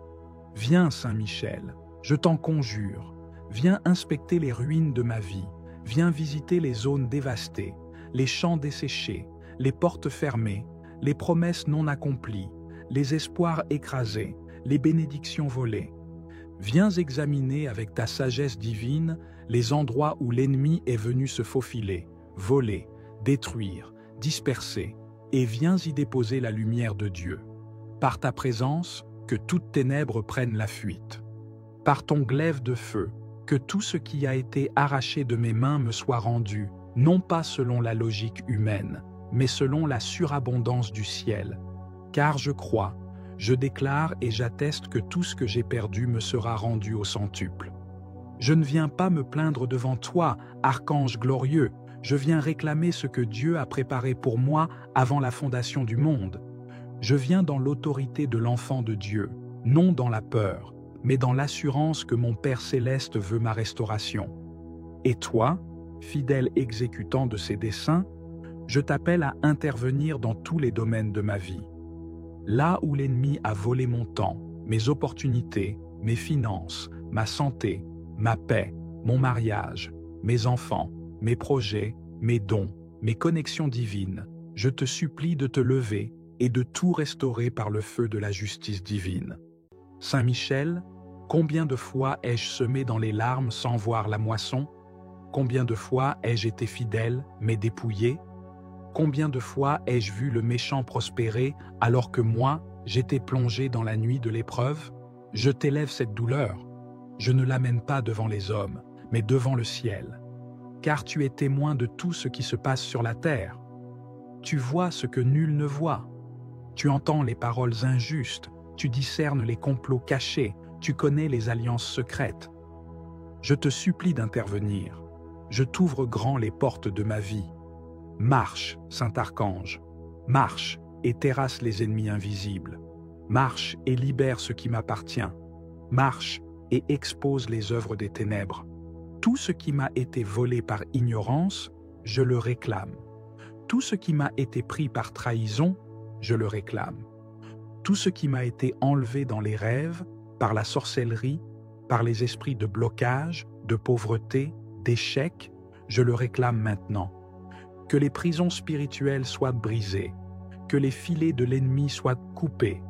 Viens, Saint Michel, je t'en conjure. Viens inspecter les ruines de ma vie. Viens visiter les zones dévastées, les champs desséchés, les portes fermées, les promesses non accomplies, les espoirs écrasés, les bénédictions volées. Viens examiner avec ta sagesse divine les endroits où l'ennemi est venu se faufiler, voler, détruire, disperser, et viens y déposer la lumière de Dieu. Par ta présence, que toutes ténèbres prennent la fuite. Par ton glaive de feu, que tout ce qui a été arraché de mes mains me soit rendu, non pas selon la logique humaine, mais selon la surabondance du ciel. Car je crois, je déclare et j'atteste que tout ce que j'ai perdu me sera rendu au centuple. Je ne viens pas me plaindre devant toi, archange glorieux, je viens réclamer ce que Dieu a préparé pour moi avant la fondation du monde. Je viens dans l'autorité de l'enfant de Dieu, non dans la peur, mais dans l'assurance que mon Père céleste veut ma restauration. Et toi, fidèle exécutant de ses desseins, je t'appelle à intervenir dans tous les domaines de ma vie. Là où l'ennemi a volé mon temps, mes opportunités, mes finances, ma santé, ma paix, mon mariage, mes enfants, mes projets, mes dons, mes connexions divines, je te supplie de te lever et de tout restaurer par le feu de la justice divine. Saint Michel, combien de fois ai-je semé dans les larmes sans voir la moisson? Combien de fois ai-je été fidèle, mais dépouillé? Combien de fois ai-je vu le méchant prospérer alors que moi, j'étais plongé dans la nuit de l'épreuve? Je t'élève cette douleur. Je ne l'amène pas devant les hommes, mais devant le ciel. Car tu es témoin de tout ce qui se passe sur la terre. Tu vois ce que nul ne voit. Tu entends les paroles injustes, tu discernes les complots cachés, tu connais les alliances secrètes. Je te supplie d'intervenir. Je t'ouvre grand les portes de ma vie. Marche, Saint-Archange, marche et terrasse les ennemis invisibles. Marche et libère ce qui m'appartient. Marche et expose les œuvres des ténèbres. Tout ce qui m'a été volé par ignorance, je le réclame. Tout ce qui m'a été pris par trahison, je le réclame. Tout ce qui m'a été enlevé dans les rêves, par la sorcellerie, par les esprits de blocage, de pauvreté, d'échec, je le réclame maintenant. Que les prisons spirituelles soient brisées, que les filets de l'ennemi soient coupés,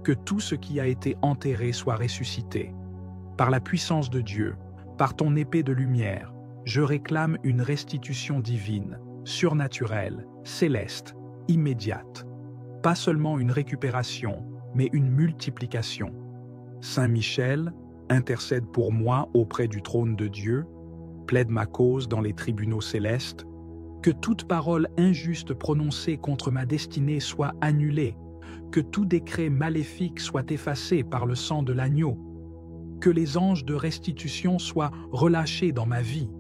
que tout ce qui a été enterré soit ressuscité. Par la puissance de Dieu, par ton épée de lumière, je réclame une restitution divine, surnaturelle, céleste, immédiate. Pas seulement une récupération, mais une multiplication. Saint Michel, intercède pour moi auprès du trône de Dieu, plaide ma cause dans les tribunaux célestes, que toute parole injuste prononcée contre ma destinée soit annulée, que tout décret maléfique soit effacé par le sang de l'agneau, que les anges de restitution soient relâchés dans ma vie,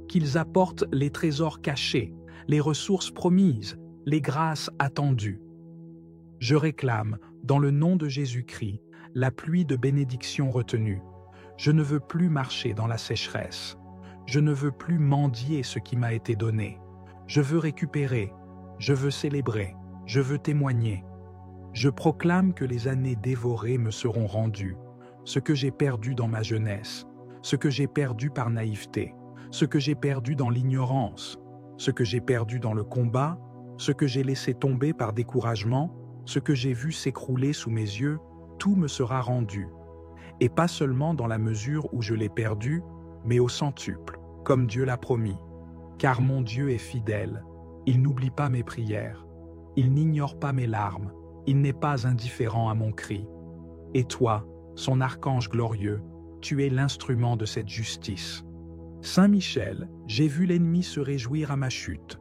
qu'ils apportent les trésors cachés, les ressources promises, les grâces attendues. Je réclame, dans le nom de Jésus-Christ, la pluie de bénédiction retenue. Je ne veux plus marcher dans la sécheresse. Je ne veux plus mendier ce qui m'a été donné. Je veux récupérer, je veux célébrer, je veux témoigner. Je proclame que les années dévorées me seront rendues, ce que j'ai perdu dans ma jeunesse, ce que j'ai perdu par naïveté, ce que j'ai perdu dans l'ignorance, ce que j'ai perdu dans le combat, ce que j'ai laissé tomber par découragement, ce que j'ai vu s'écrouler sous mes yeux, tout me sera rendu. Et pas seulement dans la mesure où je l'ai perdu, mais au centuple, comme Dieu l'a promis. Car mon Dieu est fidèle, il n'oublie pas mes prières, il n'ignore pas mes larmes, il n'est pas indifférent à mon cri. Et toi, son archange glorieux, tu es l'instrument de cette justice. Saint Michel, j'ai vu l'ennemi se réjouir à ma chute.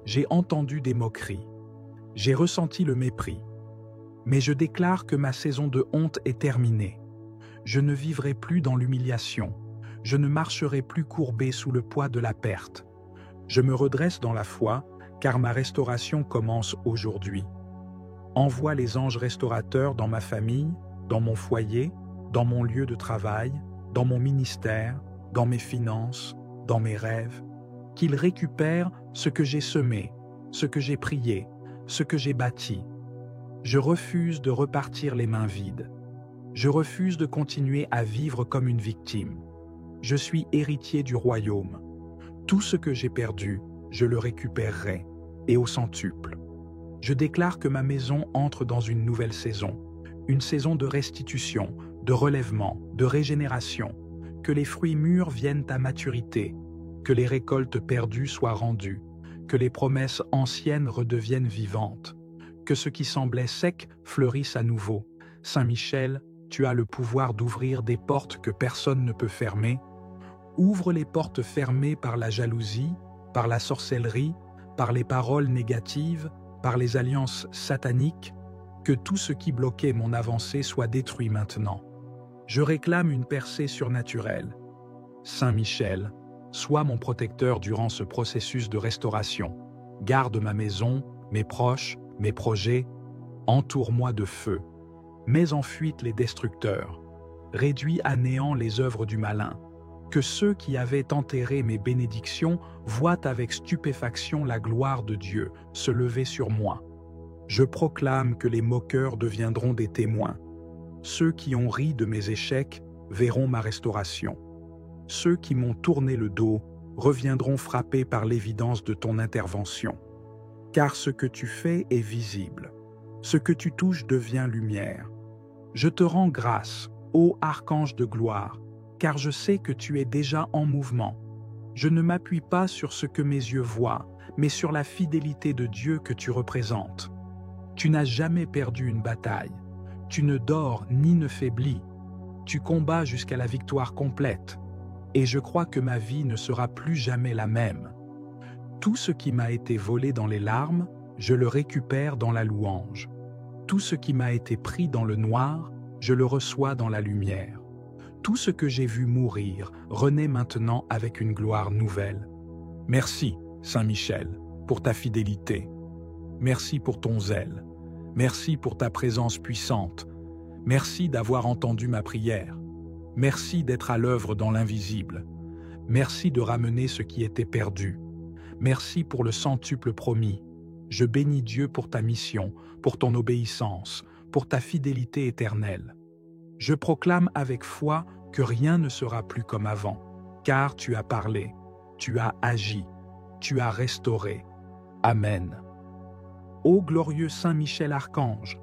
J'ai entendu des moqueries. J'ai ressenti le mépris. Mais je déclare que ma saison de honte est terminée. Je ne vivrai plus dans l'humiliation. Je ne marcherai plus courbé sous le poids de la perte. Je me redresse dans la foi, car ma restauration commence aujourd'hui. Envoie les anges restaurateurs dans ma famille, dans mon foyer, dans mon lieu de travail, dans mon ministère, dans mes finances, dans mes rêves, qu'ils récupèrent ce que j'ai semé, ce que j'ai prié, ce que j'ai bâti. Je refuse de repartir les mains vides. Je refuse de continuer à vivre comme une victime. Je suis héritier du royaume. Tout ce que j'ai perdu, je le récupérerai, et au centuple. Je déclare que ma maison entre dans une nouvelle saison, une saison de restitution, de relèvement, de régénération, que les fruits mûrs viennent à maturité, que les récoltes perdues soient rendues, que les promesses anciennes redeviennent vivantes, que ce qui semblait sec fleurisse à nouveau. Saint Michel, tu as le pouvoir d'ouvrir des portes que personne ne peut fermer. Ouvre les portes fermées par la jalousie, par la sorcellerie, par les paroles négatives, par les alliances sataniques, que tout ce qui bloquait mon avancée soit détruit maintenant. Je réclame une percée surnaturelle. Saint Michel, sois mon protecteur durant ce processus de restauration. Garde ma maison, mes proches, mes projets. Entoure-moi de feu, mets en fuite les destructeurs, réduis à néant les œuvres du malin. Que ceux qui avaient enterré mes bénédictions voient avec stupéfaction la gloire de Dieu se lever sur moi. Je proclame que les moqueurs deviendront des témoins. Ceux qui ont ri de mes échecs verront ma restauration. Ceux qui m'ont tourné le dos reviendront frappés par l'évidence de ton intervention. Car ce que tu fais est visible. Ce que tu touches devient lumière. Je te rends grâce, ô archange de gloire, car je sais que tu es déjà en mouvement. Je ne m'appuie pas sur ce que mes yeux voient, mais sur la fidélité de Dieu que tu représentes. Tu n'as jamais perdu une bataille. Tu ne dors ni ne faiblis. Tu combats jusqu'à la victoire complète. Et je crois que ma vie ne sera plus jamais la même. Tout ce qui m'a été volé dans les larmes, je le récupère dans la louange. Tout ce qui m'a été pris dans le noir, je le reçois dans la lumière. Tout ce que j'ai vu mourir renaît maintenant avec une gloire nouvelle. Merci, Saint Michel, pour ta fidélité. Merci pour ton zèle. Merci pour ta présence puissante. Merci d'avoir entendu ma prière. Merci d'être à l'œuvre dans l'invisible. Merci de ramener ce qui était perdu. Merci pour le centuple promis. Je bénis Dieu pour ta mission, pour ton obéissance, pour ta fidélité éternelle. Je proclame avec foi que rien ne sera plus comme avant, car tu as parlé, tu as agi, tu as restauré. Amen. Ô glorieux Saint Michel Archange,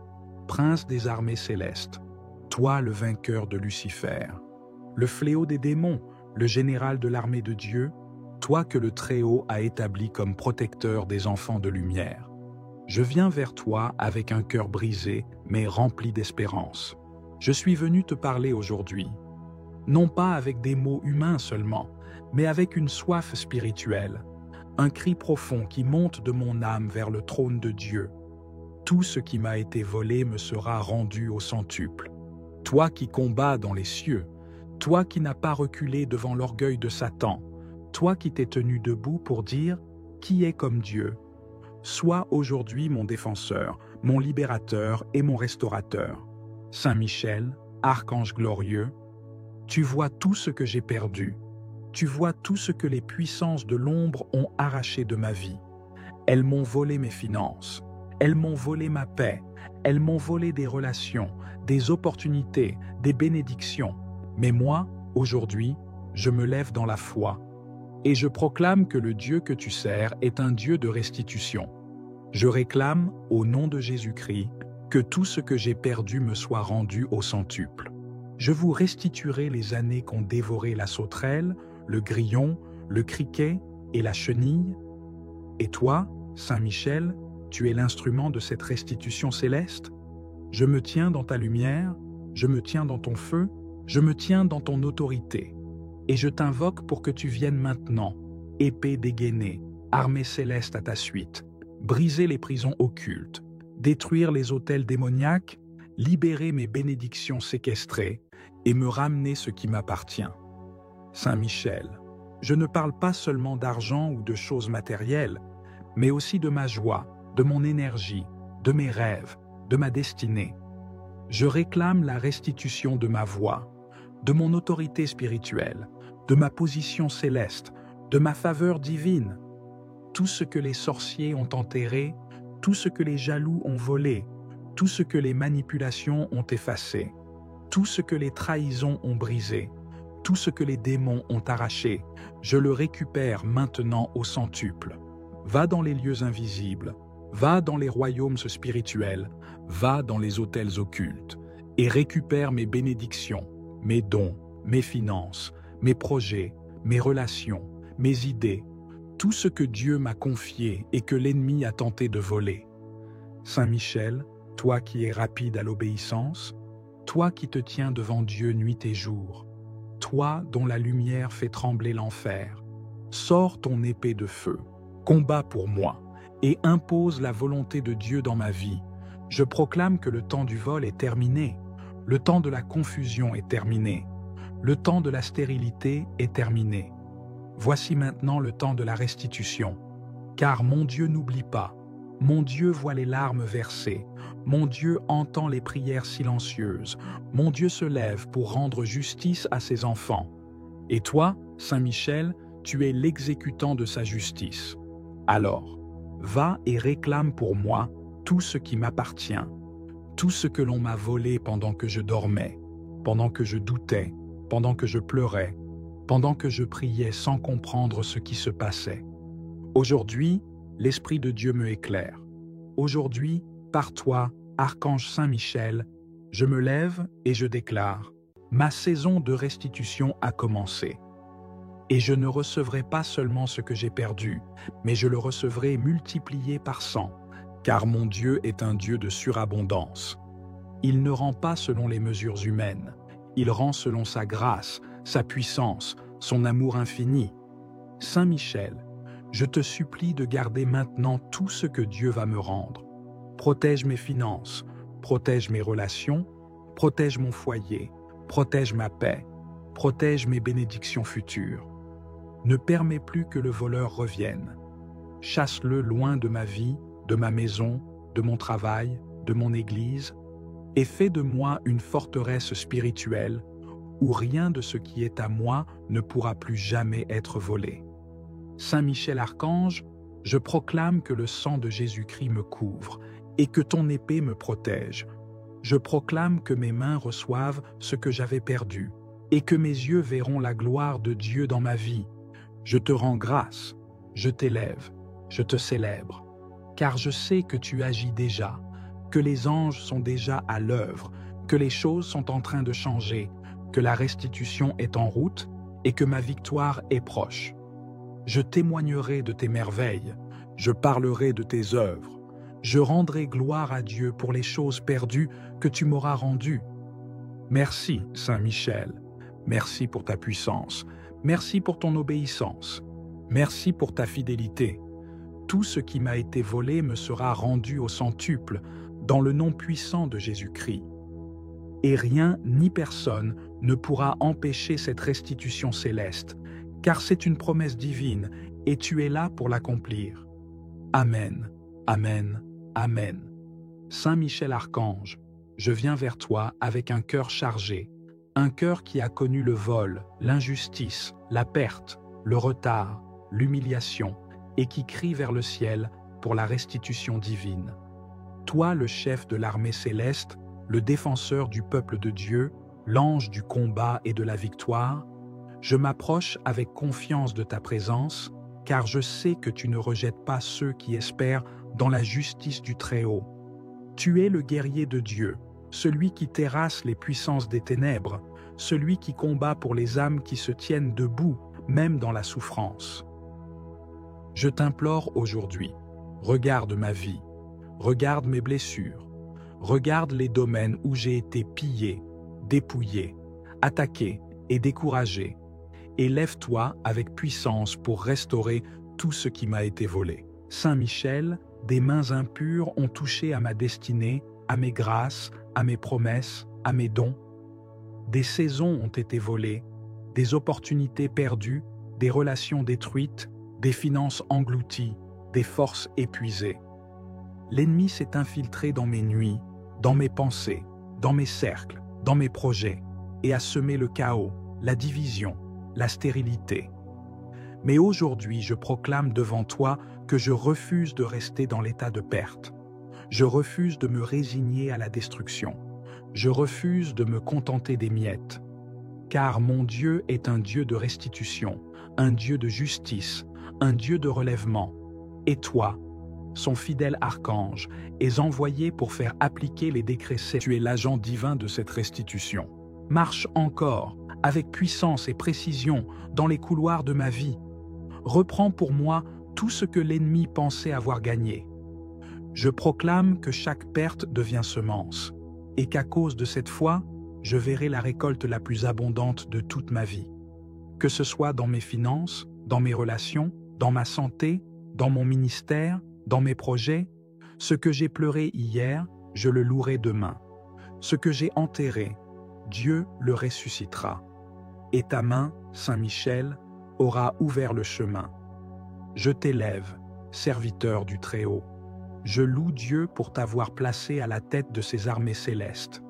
prince des armées célestes, toi le vainqueur de Lucifer, le fléau des démons, le général de l'armée de Dieu, toi que le Très-Haut a établi comme protecteur des enfants de lumière. Je viens vers toi avec un cœur brisé, mais rempli d'espérance. Je suis venu te parler aujourd'hui, non pas avec des mots humains seulement, mais avec une soif spirituelle, un cri profond qui monte de mon âme vers le trône de Dieu. Tout ce qui m'a été volé me sera rendu au centuple. Toi qui combats dans les cieux, toi qui n'as pas reculé devant l'orgueil de Satan, toi qui t'es tenu debout pour dire « Qui est comme Dieu ?» Sois aujourd'hui mon défenseur, mon libérateur et mon restaurateur. Saint Michel, archange glorieux, tu vois tout ce que j'ai perdu. Tu vois tout ce que les puissances de l'ombre ont arraché de ma vie. Elles m'ont volé mes finances, elles m'ont volé ma paix, elles m'ont volé des relations, des opportunités, des bénédictions. Mais moi, aujourd'hui, je me lève dans la foi et je proclame que le Dieu que tu sers est un Dieu de restitution. Je réclame, au nom de Jésus-Christ, que tout ce que j'ai perdu me soit rendu au centuple. Je vous restituerai les années qu'ont dévoré la sauterelle, le grillon, le criquet et la chenille. Et toi, Saint Michel, tu es l'instrument de cette restitution céleste. Je me tiens dans ta lumière, je me tiens dans ton feu, je me tiens dans ton autorité. Et je t'invoque pour que tu viennes maintenant, épée dégainée, armée céleste à ta suite, briser les prisons occultes, détruire les autels démoniaques, libérer mes bénédictions séquestrées et me ramener ce qui m'appartient. Saint Michel, je ne parle pas seulement d'argent ou de choses matérielles, mais aussi de ma joie, de mon énergie, de mes rêves, de ma destinée. Je réclame la restitution de ma voix, de mon autorité spirituelle, de ma position céleste, de ma faveur divine. Tout ce que les sorciers ont enterré, tout ce que les jaloux ont volé, tout ce que les manipulations ont effacé, tout ce que les trahisons ont brisé, tout ce que les démons ont arraché, je le récupère maintenant au centuple. Va dans les lieux invisibles, va dans les royaumes spirituels, va dans les autels occultes, et récupère mes bénédictions, mes dons, mes finances, mes projets, mes relations, mes idées, tout ce que Dieu m'a confié et que l'ennemi a tenté de voler. Saint Michel, toi qui es rapide à l'obéissance, toi qui te tiens devant Dieu nuit et jour, toi dont la lumière fait trembler l'enfer, sors ton épée de feu, combat pour moi et impose la volonté de Dieu dans ma vie. Je proclame que le temps du vol est terminé, le temps de la confusion est terminé, le temps de la stérilité est terminé. Voici maintenant le temps de la restitution, car mon Dieu n'oublie pas, mon Dieu voit les larmes versées, Mon Dieu entend les prières silencieuses. Mon Dieu se lève pour rendre justice à ses enfants. Et toi, Saint Michel, tu es l'exécutant de sa justice. Alors, va et réclame pour moi tout ce qui m'appartient, tout ce que l'on m'a volé pendant que je dormais, pendant que je doutais, pendant que je pleurais, pendant que je priais sans comprendre ce qui se passait. Aujourd'hui, l'Esprit de Dieu me éclaire. Aujourd'hui, par toi, Archange Saint Michel, je me lève et je déclare: ma saison de restitution a commencé. Et je ne recevrai pas seulement ce que j'ai perdu, mais je le recevrai multiplié par 100, car mon Dieu est un Dieu de surabondance. Il ne rend pas selon les mesures humaines, il rend selon sa grâce, sa puissance, son amour infini. Saint Michel, je te supplie de garder maintenant tout ce que Dieu va me rendre. Protège mes finances, protège mes relations, protège mon foyer, protège ma paix, protège mes bénédictions futures. Ne permets plus que le voleur revienne. Chasse-le loin de ma vie, de ma maison, de mon travail, de mon église, et fais de moi une forteresse spirituelle où rien de ce qui est à moi ne pourra plus jamais être volé. Saint Michel Archange, je proclame que le sang de Jésus-Christ me couvre et que ton épée me protège. Je proclame que mes mains reçoivent ce que j'avais perdu et que mes yeux verront la gloire de Dieu dans ma vie. Je te rends grâce, je t'élève, je te célèbre, car je sais que tu agis déjà, que les anges sont déjà à l'œuvre, que les choses sont en train de changer, que la restitution est en route et que ma victoire est proche. Je témoignerai de tes merveilles, je parlerai de tes œuvres, je rendrai gloire à Dieu pour les choses perdues que tu m'auras rendues. Merci, Saint Michel, merci pour ta puissance, merci pour ton obéissance, merci pour ta fidélité. Tout ce qui m'a été volé me sera rendu au centuple, dans le nom puissant de Jésus-Christ. Et rien ni personne ne pourra empêcher cette restitution céleste, car c'est une promesse divine et tu es là pour l'accomplir. Amen, Amen, Amen. Saint Michel Archange, je viens vers toi avec un cœur chargé, un cœur qui a connu le vol, l'injustice, la perte, le retard, l'humiliation, et qui crie vers le ciel pour la restitution divine. Toi, le chef de l'armée céleste, le défenseur du peuple de Dieu, l'ange du combat et de la victoire, je m'approche avec confiance de ta présence, car je sais que tu ne rejettes pas ceux qui espèrent dans la justice du Très-Haut. Tu es le guerrier de Dieu, celui qui terrasse les puissances des ténèbres, celui qui combat pour les âmes qui se tiennent debout, même dans la souffrance. Je t'implore aujourd'hui, regarde ma vie, regarde mes blessures, regarde les domaines où j'ai été pillé, dépouillé, attaqué et découragé, et lève-toi avec puissance pour restaurer tout ce qui m'a été volé. Saint Michel, des mains impures ont touché à ma destinée, à mes grâces, à mes promesses, à mes dons. Des saisons ont été volées, des opportunités perdues, des relations détruites, des finances englouties, des forces épuisées. L'ennemi s'est infiltré dans mes nuits, dans mes pensées, dans mes cercles, dans mes projets, et a semé le chaos, la division, la stérilité. Mais aujourd'hui, je proclame devant toi que je refuse de rester dans l'état de perte. Je refuse de me résigner à la destruction. Je refuse de me contenter des miettes. Car mon Dieu est un Dieu de restitution, un Dieu de justice, un Dieu de relèvement. Et toi, son fidèle archange, es envoyé pour faire appliquer les décrets célestes. Tu es l'agent divin de cette restitution. Marche encore, avec puissance et précision, dans les couloirs de ma vie. Reprends pour moi tout ce que l'ennemi pensait avoir gagné. Je proclame que chaque perte devient semence, et qu'à cause de cette foi, je verrai la récolte la plus abondante de toute ma vie. Que ce soit dans mes finances, dans mes relations, dans ma santé, dans mon ministère, dans mes projets, ce que j'ai pleuré hier, je le louerai demain. Ce que j'ai enterré, Dieu le ressuscitera. Et ta main, Saint Michel, aura ouvert le chemin. Je t'élève, serviteur du Très-Haut. Je loue Dieu pour t'avoir placé à la tête de ses armées célestes.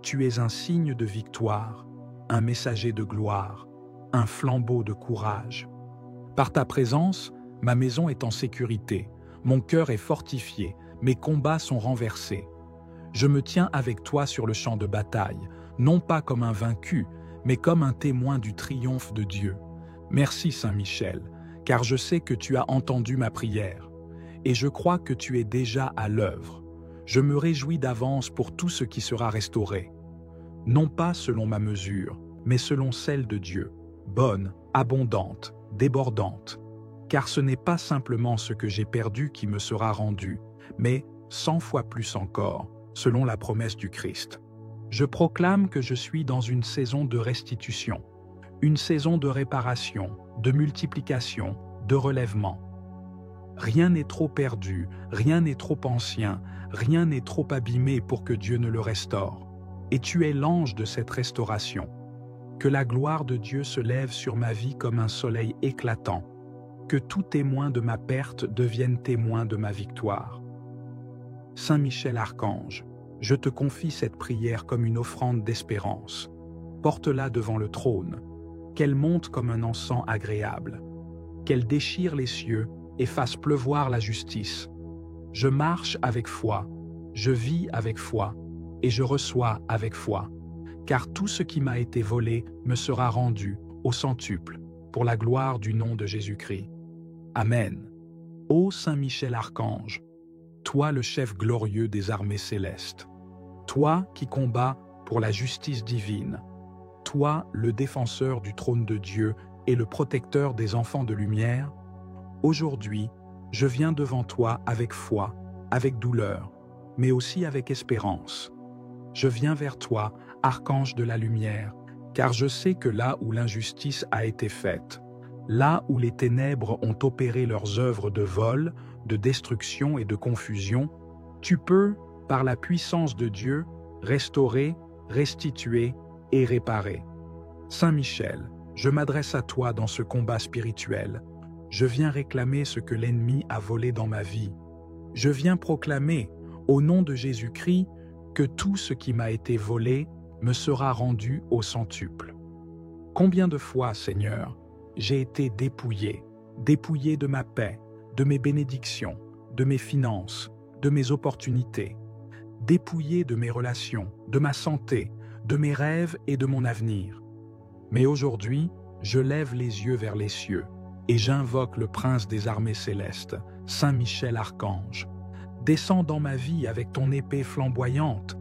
Tu es un signe de victoire, un messager de gloire, un flambeau de courage. Par ta présence, ma maison est en sécurité, mon cœur est fortifié, mes combats sont renversés. Je me tiens avec toi sur le champ de bataille, non pas comme un vaincu, mais comme un témoin du triomphe de Dieu. Merci Saint Michel, car je sais que tu as entendu ma prière, et je crois que tu es déjà à l'œuvre. Je me réjouis d'avance pour tout ce qui sera restauré. Non pas selon ma mesure, mais selon celle de Dieu, bonne, abondante, débordante. Car ce n'est pas simplement ce que j'ai perdu qui me sera rendu, mais 100 fois plus encore, selon la promesse du Christ. Je proclame que je suis dans une saison de restitution, une saison de réparation, de multiplication, de relèvement. Rien n'est trop perdu, rien n'est trop ancien, rien n'est trop abîmé pour que Dieu ne le restaure. Et tu es l'ange de cette restauration. Que la gloire de Dieu se lève sur ma vie comme un soleil éclatant. Que tout témoin de ma perte devienne témoin de ma victoire. Saint Michel Archange, je te confie cette prière comme une offrande d'espérance. Porte-la devant le trône, qu'elle monte comme un encens agréable, qu'elle déchire les cieux et fasse pleuvoir la justice. Je marche avec foi, je vis avec foi, et je reçois avec foi, car tout ce qui m'a été volé me sera rendu au centuple, pour la gloire du nom de Jésus-Christ. Amen. Ô Saint Michel Archange, toi le chef glorieux des armées célestes, toi qui combats pour la justice divine, toi le défenseur du trône de Dieu et le protecteur des enfants de lumière, aujourd'hui, je viens devant toi avec foi, avec douleur, mais aussi avec espérance. Je viens vers toi, archange de la lumière, car je sais que là où l'injustice a été faite, là où les ténèbres ont opéré leurs œuvres de vol, de destruction et de confusion, tu peux, par la puissance de Dieu, restaurer, restituer et réparer. Saint Michel, je m'adresse à toi dans ce combat spirituel. Je viens réclamer ce que l'ennemi a volé dans ma vie. Je viens proclamer, au nom de Jésus-Christ, que tout ce qui m'a été volé me sera rendu au centuple. Combien de fois, Seigneur, j'ai été dépouillé de ma paix, de mes bénédictions, de mes finances, de mes opportunités, dépouillé de mes relations, de ma santé, de mes rêves et de mon avenir. Mais aujourd'hui, je lève les yeux vers les cieux et j'invoque le prince des armées célestes, Saint Michel Archange. Descends dans ma vie avec ton épée flamboyante,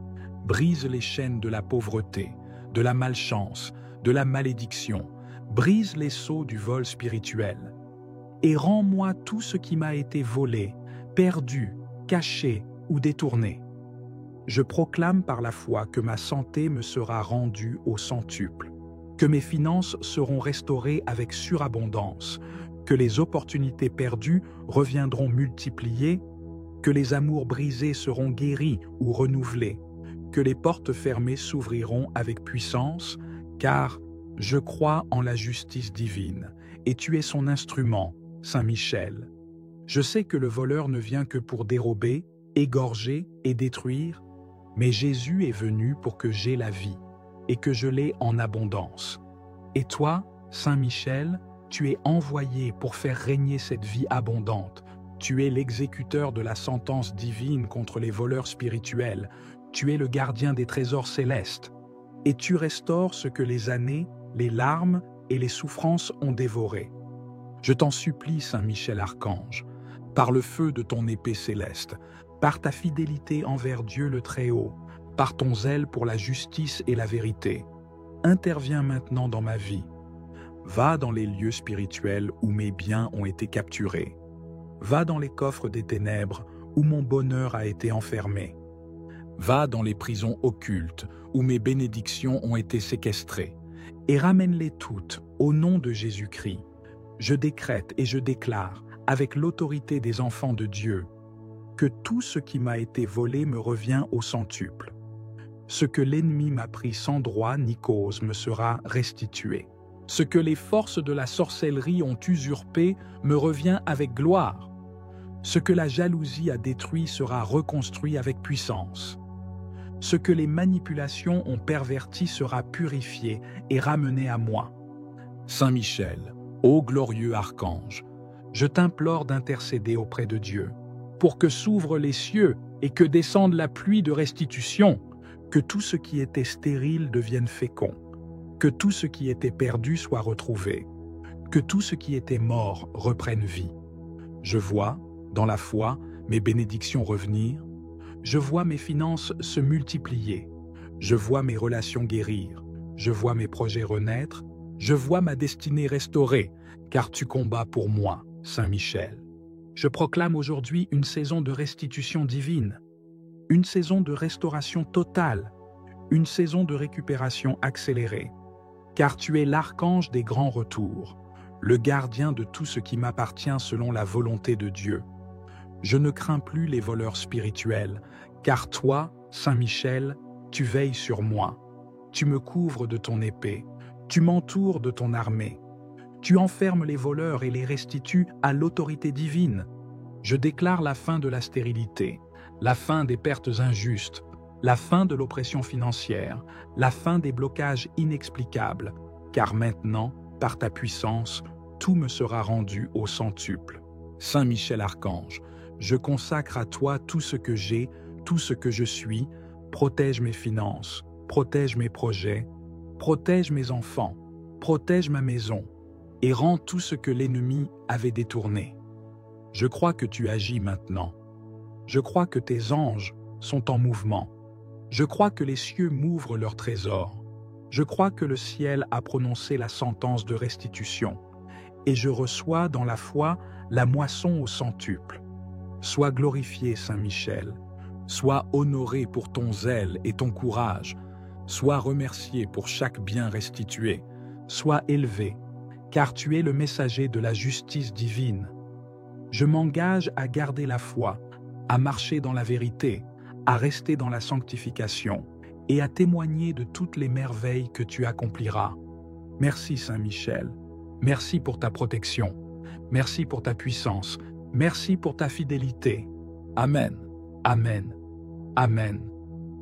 brise les chaînes de la pauvreté, de la malchance, de la malédiction, brise les sceaux du vol spirituel, et rends-moi tout ce qui m'a été volé, perdu, caché ou détourné. Je proclame par la foi que ma santé me sera rendue au centuple, que mes finances seront restaurées avec surabondance, que les opportunités perdues reviendront multipliées, que les amours brisés seront guéris ou renouvelés, que les portes fermées s'ouvriront avec puissance, car je crois en la justice divine, et tu es son instrument, Saint Michel. Je sais que le voleur ne vient que pour dérober, égorger et détruire, mais Jésus est venu pour que j'aie la vie, et que je l'ai en abondance. Et toi, Saint Michel, tu es envoyé pour faire régner cette vie abondante. Tu es l'exécuteur de la sentence divine contre les voleurs spirituels. Tu es le gardien des trésors célestes. Et tu restaures ce que les années, les larmes et les souffrances ont dévoré. Je t'en supplie, Saint Michel Archange, par le feu de ton épée céleste, par ta fidélité envers Dieu le Très-Haut, par ton zèle pour la justice et la vérité, interviens maintenant dans ma vie. Va dans les lieux spirituels où mes biens ont été capturés. Va dans les coffres des ténèbres où mon bonheur a été enfermé. Va dans les prisons occultes où mes bénédictions ont été séquestrées et ramène-les toutes au nom de Jésus-Christ. Je décrète et je déclare, avec l'autorité des enfants de Dieu, que tout ce qui m'a été volé me revient au centuple. Ce que l'ennemi m'a pris sans droit ni cause me sera restitué. Ce que les forces de la sorcellerie ont usurpé me revient avec gloire. Ce que la jalousie a détruit sera reconstruit avec puissance. Ce que les manipulations ont perverti sera purifié et ramené à moi. Saint Michel, ô glorieux archange, je t'implore d'intercéder auprès de Dieu, pour que s'ouvrent les cieux et que descende la pluie de restitution, que tout ce qui était stérile devienne fécond, que tout ce qui était perdu soit retrouvé, que tout ce qui était mort reprenne vie. Je vois, dans la foi, mes bénédictions revenir, je vois mes finances se multiplier, je vois mes relations guérir, je vois mes projets renaître, je vois ma destinée restaurée, car tu combats pour moi, Saint Michel. Je proclame aujourd'hui une saison de restitution divine, une saison de restauration totale, une saison de récupération accélérée, car tu es l'archange des grands retours, le gardien de tout ce qui m'appartient selon la volonté de Dieu. Je ne crains plus les voleurs spirituels, car toi, Saint Michel, tu veilles sur moi. Tu me couvres de ton épée, tu m'entoures de ton armée. Tu enfermes les voleurs et les restitues à l'autorité divine. Je déclare la fin de la stérilité, la fin des pertes injustes, la fin de l'oppression financière, la fin des blocages inexplicables, car maintenant, par ta puissance, tout me sera rendu au centuple. Saint Michel Archange, je consacre à toi tout ce que j'ai, tout ce que je suis, protège mes finances, protège mes projets, protège mes enfants, protège ma maison, et rends tout ce que l'ennemi avait détourné. Je crois que tu agis maintenant. Je crois que tes anges sont en mouvement. Je crois que les cieux m'ouvrent leurs trésors. Je crois que le ciel a prononcé la sentence de restitution. Et je reçois dans la foi la moisson au centuple. Sois glorifié, Saint Michel. Sois honoré pour ton zèle et ton courage. Sois remercié pour chaque bien restitué. Sois élevé, car tu es le messager de la justice divine. Je m'engage à garder la foi, à marcher dans la vérité, à rester dans la sanctification et à témoigner de toutes les merveilles que tu accompliras. Merci Saint Michel, merci pour ta protection, merci pour ta puissance, merci pour ta fidélité. Amen, Amen, Amen.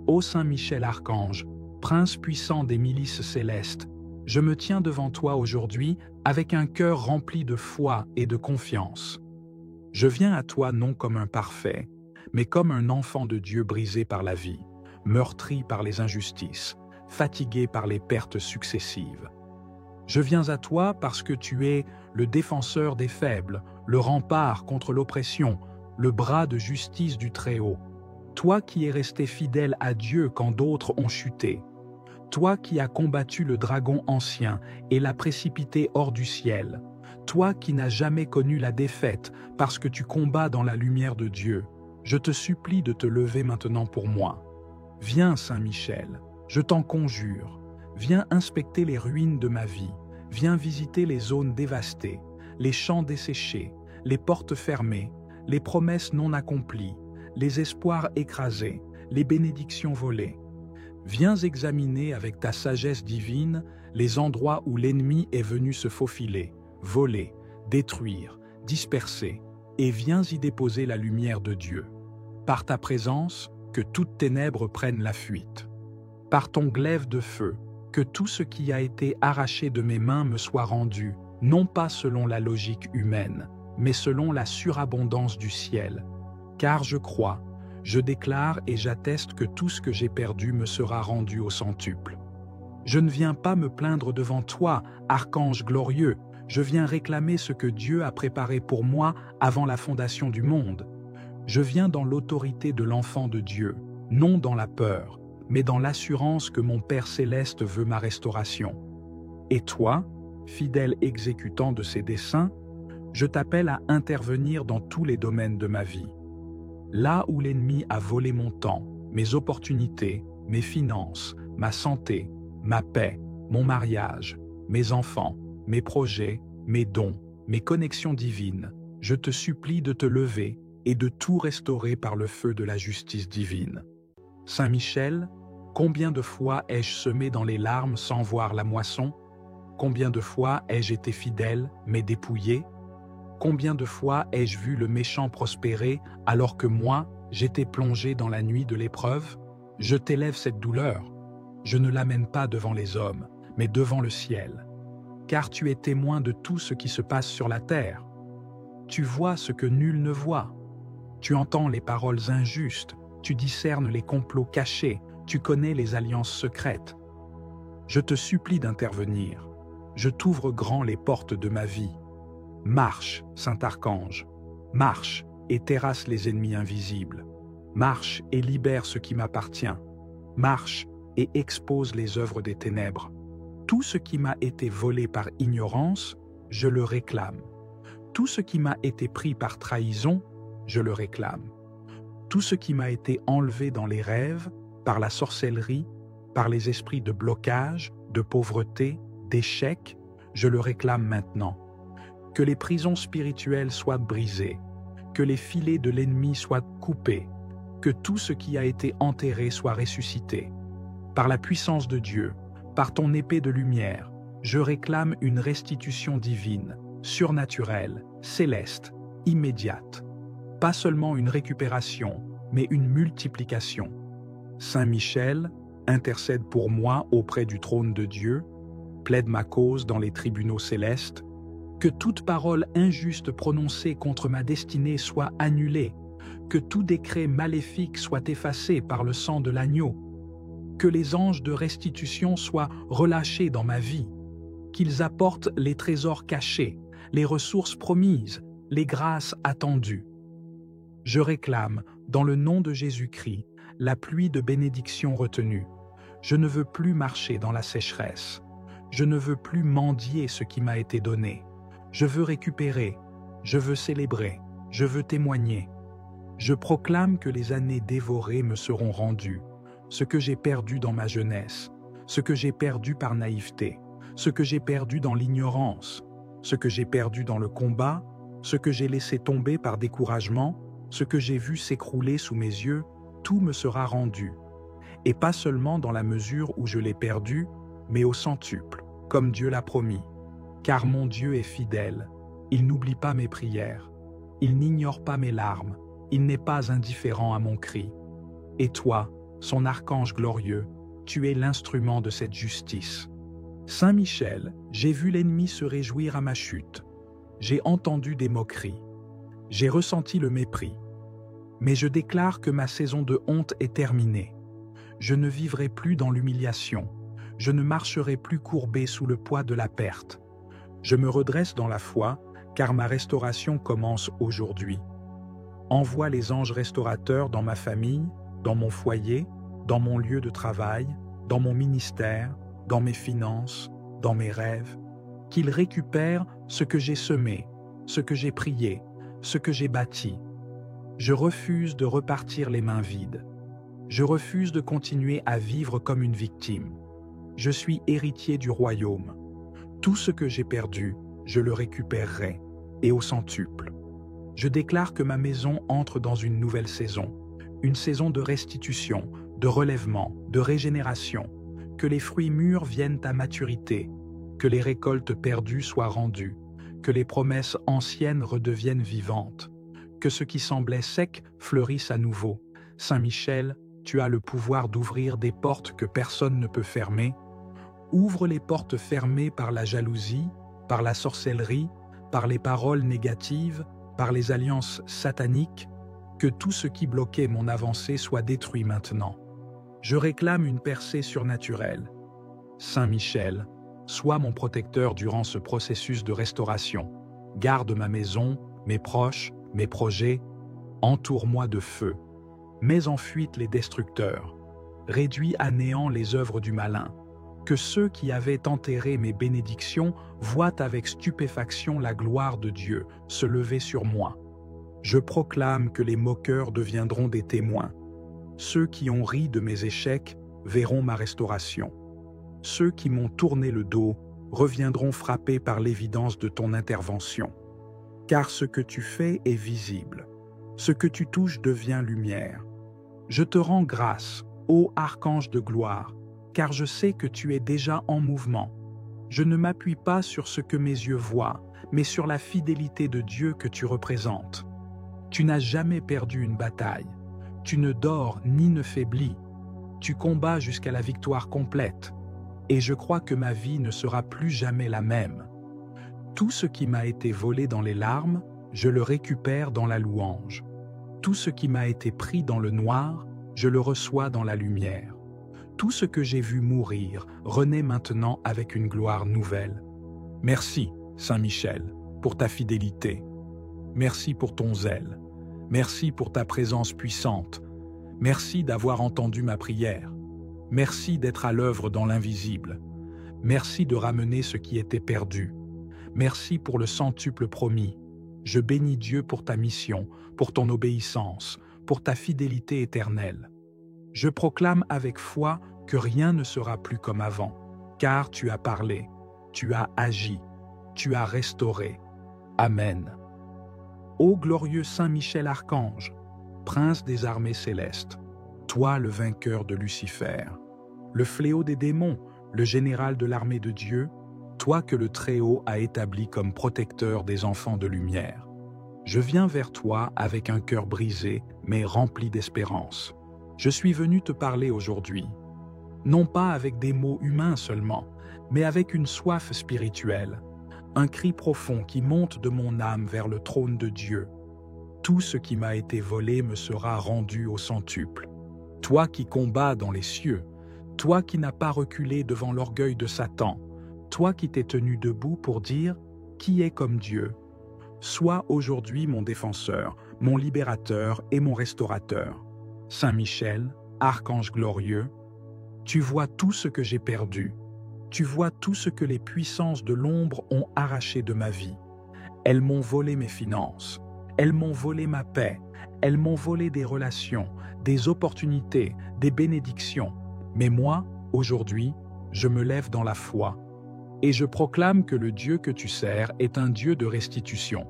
Ô Saint Michel Archange, Prince puissant des milices célestes, je me tiens devant toi aujourd'hui avec un cœur rempli de foi et de confiance. Je viens à toi non comme un parfait, mais comme un enfant de Dieu brisé par la vie, meurtri par les injustices, fatigué par les pertes successives. Je viens à toi parce que tu es le défenseur des faibles, le rempart contre l'oppression, le bras de justice du Très-Haut. Toi qui es resté fidèle à Dieu quand d'autres ont chuté. Toi qui as combattu le dragon ancien et l'as précipité hors du ciel. Toi qui n'as jamais connu la défaite parce que tu combats dans la lumière de Dieu. Je te supplie de te lever maintenant pour moi. Viens, Saint Michel, je t'en conjure. Viens inspecter les ruines de ma vie. Viens visiter les zones dévastées, les champs desséchés, les portes fermées, les promesses non accomplies, les espoirs écrasés, les bénédictions volées. Viens examiner avec ta sagesse divine les endroits où l'ennemi est venu se faufiler, voler, détruire, disperser, et viens y déposer la lumière de Dieu. Par ta présence, que toutes ténèbres prennent la fuite. Par ton glaive de feu, que tout ce qui a été arraché de mes mains me soit rendu, non pas selon la logique humaine, mais selon la surabondance du ciel. Car je crois, je déclare et j'atteste que tout ce que j'ai perdu me sera rendu au centuple. Je ne viens pas me plaindre devant toi, archange glorieux, je viens réclamer ce que Dieu a préparé pour moi avant la fondation du monde. Je viens dans l'autorité de l'enfant de Dieu, non dans la peur, mais dans l'assurance que mon Père céleste veut ma restauration. Et toi, fidèle exécutant de ses desseins, je t'appelle à intervenir dans tous les domaines de ma vie. Là où l'ennemi a volé mon temps, mes opportunités, mes finances, ma santé, ma paix, mon mariage, mes enfants, mes projets, mes dons, mes connexions divines, je te supplie de te lever et de tout restaurer par le feu de la justice divine. Saint Michel, combien de fois ai-je semé dans les larmes sans voir la moisson? Combien de fois ai-je été fidèle, mais dépouillé? Combien de fois ai-je vu le méchant prospérer alors que moi, j'étais plongé dans la nuit de l'épreuve? Je t'élève cette douleur. Je ne l'amène pas devant les hommes, mais devant le ciel. Car tu es témoin de tout ce qui se passe sur la terre. Tu vois ce que nul ne voit. Tu entends les paroles injustes, tu discernes les complots cachés, tu connais les alliances secrètes. Je te supplie d'intervenir. Je t'ouvre grand les portes de ma vie. Marche, Saint-Archange, marche et terrasse les ennemis invisibles. Marche et libère ce qui m'appartient. Marche et expose les œuvres des ténèbres. Tout ce qui m'a été volé par ignorance, je le réclame. Tout ce qui m'a été pris par trahison, je le réclame. Tout ce qui m'a été enlevé dans les rêves, par la sorcellerie, par les esprits de blocage, de pauvreté, d'échec, je le réclame maintenant. Que les prisons spirituelles soient brisées, que les filets de l'ennemi soient coupés, que tout ce qui a été enterré soit ressuscité. Par la puissance de Dieu, par ton épée de lumière, je réclame une restitution divine, surnaturelle, céleste, immédiate. Pas seulement une récupération, mais une multiplication. Saint Michel, intercède pour moi auprès du trône de Dieu, plaide ma cause dans les tribunaux célestes, que toute parole injuste prononcée contre ma destinée soit annulée, que tout décret maléfique soit effacé par le sang de l'agneau, que les anges de restitution soient relâchés dans ma vie, qu'ils apportent les trésors cachés, les ressources promises, les grâces attendues. Je réclame, dans le nom de Jésus-Christ, la pluie de bénédiction retenue. Je ne veux plus marcher dans la sécheresse. Je ne veux plus mendier ce qui m'a été donné. Je veux récupérer, je veux célébrer, je veux témoigner. Je proclame que les années dévorées me seront rendues, ce que j'ai perdu dans ma jeunesse, ce que j'ai perdu par naïveté, ce que j'ai perdu dans l'ignorance, ce que j'ai perdu dans le combat, ce que j'ai laissé tomber par découragement, ce que j'ai vu s'écrouler sous mes yeux, tout me sera rendu. Et pas seulement dans la mesure où je l'ai perdu, mais au centuple, comme Dieu l'a promis. Car mon Dieu est fidèle, il n'oublie pas mes prières, il n'ignore pas mes larmes, il n'est pas indifférent à mon cri. Et toi, son archange glorieux, tu es l'instrument de cette justice. Saint Michel, j'ai vu l'ennemi se réjouir à ma chute. J'ai entendu des moqueries. J'ai ressenti le mépris. Mais je déclare que ma saison de honte est terminée. Je ne vivrai plus dans l'humiliation. Je ne marcherai plus courbé sous le poids de la perte. Je me redresse dans la foi, car ma restauration commence aujourd'hui. Envoie les anges restaurateurs dans ma famille, dans mon foyer, dans mon lieu de travail, dans mon ministère, dans mes finances, dans mes rêves, qu'ils récupèrent ce que j'ai semé, ce que j'ai prié, ce que j'ai bâti. Je refuse de repartir les mains vides. Je refuse de continuer à vivre comme une victime. Je suis héritier du royaume. Tout ce que j'ai perdu, je le récupérerai, et au centuple. Je déclare que ma maison entre dans une nouvelle saison, une saison de restitution, de relèvement, de régénération, que les fruits mûrs viennent à maturité, que les récoltes perdues soient rendues, que les promesses anciennes redeviennent vivantes, que ce qui semblait sec fleurisse à nouveau. Saint Michel, tu as le pouvoir d'ouvrir des portes que personne ne peut fermer. Ouvre les portes fermées par la jalousie, par la sorcellerie, par les paroles négatives, par les alliances sataniques, que tout ce qui bloquait mon avancée soit détruit maintenant. Je réclame une percée surnaturelle. Saint Michel, sois mon protecteur durant ce processus de restauration. Garde ma maison, mes proches, mes projets. Entoure-moi de feu. Mets en fuite les destructeurs. Réduis à néant les œuvres du malin. Que ceux qui avaient enterré mes bénédictions voient avec stupéfaction la gloire de Dieu se lever sur moi. Je proclame que les moqueurs deviendront des témoins. Ceux qui ont ri de mes échecs verront ma restauration. Ceux qui m'ont tourné le dos reviendront frappés par l'évidence de ton intervention. Car ce que tu fais est visible. Ce que tu touches devient lumière. Je te rends grâce, ô archange de gloire, car je sais que tu es déjà en mouvement. Je ne m'appuie pas sur ce que mes yeux voient, mais sur la fidélité de Dieu que tu représentes. Tu n'as jamais perdu une bataille. Tu ne dors ni ne faiblis. Tu combats jusqu'à la victoire complète. Et je crois que ma vie ne sera plus jamais la même. Tout ce qui m'a été volé dans les larmes, je le récupère dans la louange. Tout ce qui m'a été pris dans le noir, je le reçois dans la lumière. Tout ce que j'ai vu mourir renaît maintenant avec une gloire nouvelle. Merci, Saint Michel, pour ta fidélité. Merci pour ton zèle. Merci pour ta présence puissante. Merci d'avoir entendu ma prière. Merci d'être à l'œuvre dans l'invisible. Merci de ramener ce qui était perdu. Merci pour le centuple promis. Je bénis Dieu pour ta mission, pour ton obéissance, pour ta fidélité éternelle. Je proclame avec foi que rien ne sera plus comme avant, car tu as parlé, tu as agi, tu as restauré. Amen. Ô glorieux Saint Michel Archange, prince des armées célestes, toi le vainqueur de Lucifer, le fléau des démons, le général de l'armée de Dieu, toi que le Très-Haut a établi comme protecteur des enfants de lumière. Je viens vers toi avec un cœur brisé, mais rempli d'espérance. Je suis venu te parler aujourd'hui, non pas avec des mots humains seulement, mais avec une soif spirituelle, un cri profond qui monte de mon âme vers le trône de Dieu. Tout ce qui m'a été volé me sera rendu au centuple. Toi qui combats dans les cieux, toi qui n'as pas reculé devant l'orgueil de Satan, toi qui t'es tenu debout pour dire « Qui est comme Dieu ?» Sois aujourd'hui mon défenseur, mon libérateur et mon restaurateur. Saint Michel, archange glorieux, tu vois tout ce que j'ai perdu. Tu vois tout ce que les puissances de l'ombre ont arraché de ma vie. Elles m'ont volé mes finances, elles m'ont volé ma paix, elles m'ont volé des relations, des opportunités, des bénédictions. Mais moi, aujourd'hui, je me lève dans la foi et je proclame que le Dieu que tu sers est un Dieu de restitution.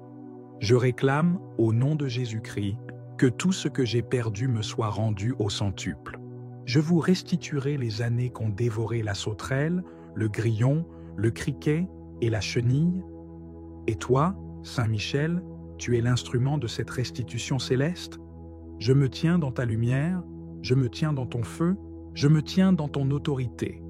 Je réclame, au nom de Jésus-Christ, que tout ce que j'ai perdu me soit rendu au centuple. Je vous restituerai les années qu'ont dévoré la sauterelle, le grillon, le criquet et la chenille. Et toi, Saint Michel, tu es l'instrument de cette restitution céleste. Je me tiens dans ta lumière, je me tiens dans ton feu, je me tiens dans ton autorité.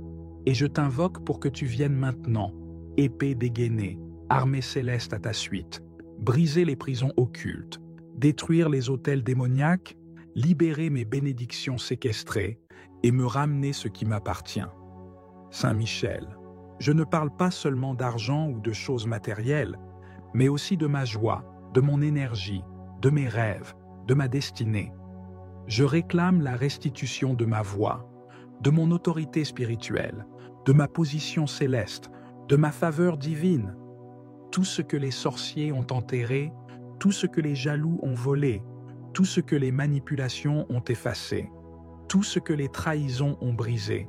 Et je t'invoque pour que tu viennes maintenant, épée dégainée, armée céleste à ta suite, briser les prisons occultes, détruire les autels démoniaques, libérer mes bénédictions séquestrées et me ramener ce qui m'appartient. Saint Michel, je ne parle pas seulement d'argent ou de choses matérielles, mais aussi de ma joie, de mon énergie, de mes rêves, de ma destinée. Je réclame la restitution de ma voix, de mon autorité spirituelle, de ma position céleste, de ma faveur divine. Tout ce que les sorciers ont enterré, tout ce que les jaloux ont volé, tout ce que les manipulations ont effacé, tout ce que les trahisons ont brisé,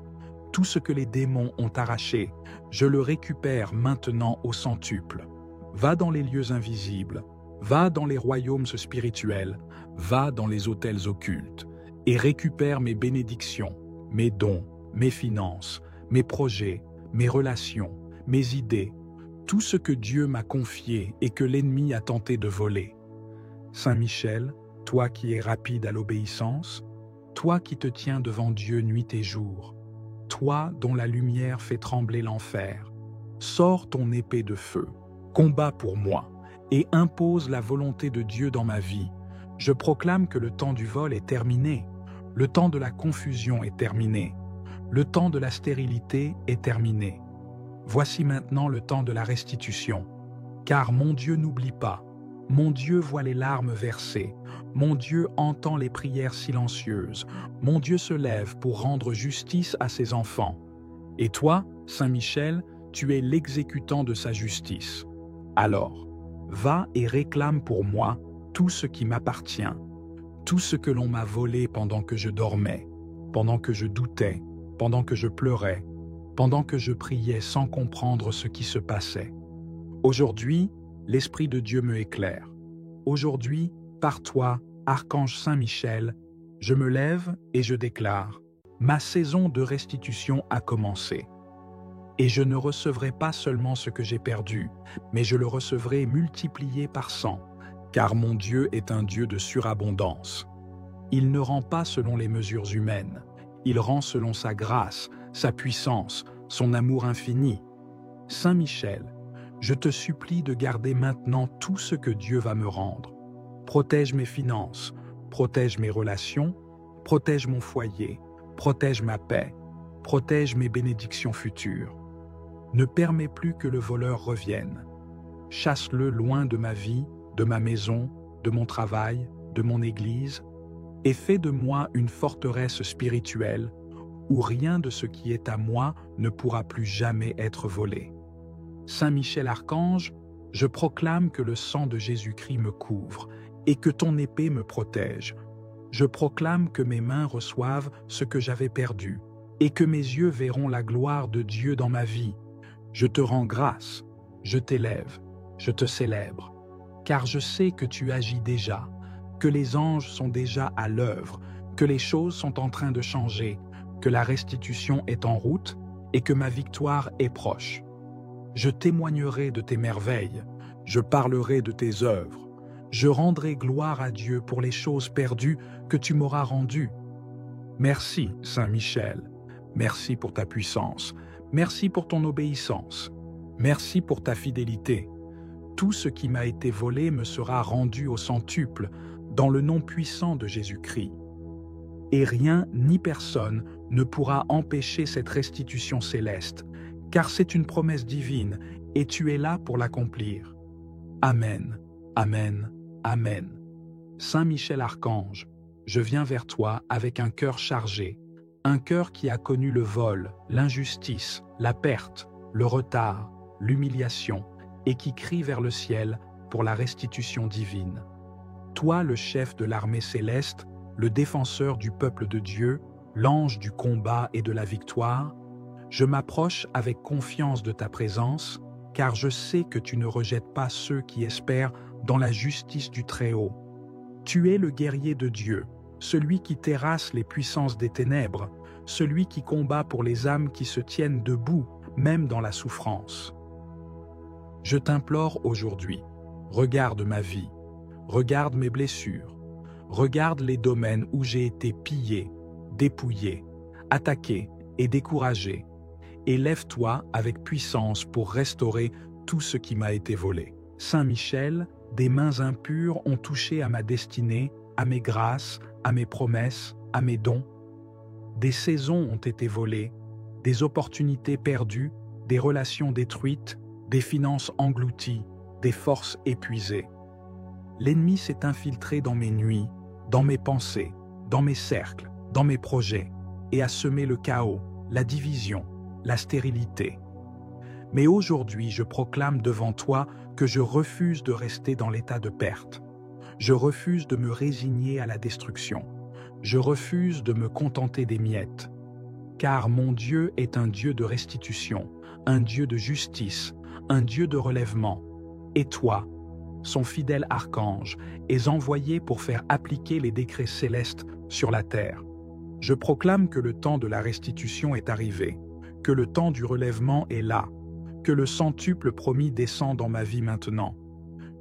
tout ce que les démons ont arraché, je le récupère maintenant au centuple. Va dans les lieux invisibles, va dans les royaumes spirituels, va dans les autels occultes, et récupère mes bénédictions, mes dons, mes finances, mes projets, mes relations, mes idées, tout ce que Dieu m'a confié et que l'ennemi a tenté de voler. Saint Michel, toi qui es rapide à l'obéissance, toi qui te tiens devant Dieu nuit et jour, toi dont la lumière fait trembler l'enfer, sors ton épée de feu, combat pour moi et impose la volonté de Dieu dans ma vie. Je proclame que le temps du vol est terminé, le temps de la confusion est terminé, le temps de la stérilité est terminé. Voici maintenant le temps de la restitution, car mon Dieu n'oublie pas, mon Dieu voit les larmes versées, mon Dieu entend les prières silencieuses, mon Dieu se lève pour rendre justice à ses enfants. Et toi, Saint Michel, tu es l'exécutant de sa justice. Alors, va et réclame pour moi tout ce qui m'appartient, tout ce que l'on m'a volé pendant que je dormais, pendant que je doutais, pendant que je pleurais, pendant que je priais sans comprendre ce qui se passait. Aujourd'hui, l'Esprit de Dieu me éclaire. Aujourd'hui, par toi, Archange Saint Michel, je me lève et je déclare, ma saison de restitution a commencé. Et je ne recevrai pas seulement ce que j'ai perdu, mais je le recevrai multiplié par 100, car mon Dieu est un Dieu de surabondance. Il ne rend pas selon les mesures humaines, il rend selon sa grâce, sa puissance, son amour infini. Saint Michel, je te supplie de garder maintenant tout ce que Dieu va me rendre. Protège mes finances, protège mes relations, protège mon foyer, protège ma paix, protège mes bénédictions futures. Ne permets plus que le voleur revienne. Chasse-le loin de ma vie, de ma maison, de mon travail, de mon église, et fais de moi une forteresse spirituelle où rien de ce qui est à moi ne pourra plus jamais être volé. Saint Michel Archange, je proclame que le sang de Jésus-Christ me couvre et que ton épée me protège. Je proclame que mes mains reçoivent ce que j'avais perdu et que mes yeux verront la gloire de Dieu dans ma vie. Je te rends grâce, je t'élève, je te célèbre, car je sais que tu agis déjà, que les anges sont déjà à l'œuvre, que les choses sont en train de changer, que la restitution est en route et que ma victoire est proche. Je témoignerai de tes merveilles, je parlerai de tes œuvres, je rendrai gloire à Dieu pour les choses perdues que tu m'auras rendues. Merci, Saint Michel, merci pour ta puissance, merci pour ton obéissance, merci pour ta fidélité. Tout ce qui m'a été volé me sera rendu au centuple, dans le nom puissant de Jésus-Christ. Et rien ni personne ne pourra empêcher cette restitution céleste, car c'est une promesse divine, et tu es là pour l'accomplir. Amen, Amen, Amen. Saint Michel Archange, je viens vers toi avec un cœur chargé, un cœur qui a connu le vol, l'injustice, la perte, le retard, l'humiliation, et qui crie vers le ciel pour la restitution divine. Toi, le chef de l'armée céleste, le défenseur du peuple de Dieu, l'ange du combat et de la victoire, je m'approche avec confiance de ta présence, car je sais que tu ne rejettes pas ceux qui espèrent dans la justice du Très-Haut. Tu es le guerrier de Dieu, celui qui terrasse les puissances des ténèbres, celui qui combat pour les âmes qui se tiennent debout, même dans la souffrance. Je t'implore aujourd'hui, regarde ma vie, regarde mes blessures, regarde les domaines où j'ai été pillé, dépouillé, attaqué et découragé, et lève-toi avec puissance pour restaurer tout ce qui m'a été volé. Saint Michel, des mains impures ont touché à ma destinée, à mes grâces, à mes promesses, à mes dons. Des saisons ont été volées, des opportunités perdues, des relations détruites, des finances englouties, des forces épuisées. L'ennemi s'est infiltré dans mes nuits, dans mes pensées, dans mes cercles, dans mes projets, et a semé le chaos, la division, la stérilité. Mais aujourd'hui, je proclame devant toi que je refuse de rester dans l'état de perte. Je refuse de me résigner à la destruction. Je refuse de me contenter des miettes. Car mon Dieu est un Dieu de restitution, un Dieu de justice, un Dieu de relèvement. Et toi, son fidèle archange, es envoyé pour faire appliquer les décrets célestes sur la terre. Je proclame que le temps de la restitution est arrivé, que le temps du relèvement est là, que le centuple promis descend dans ma vie maintenant.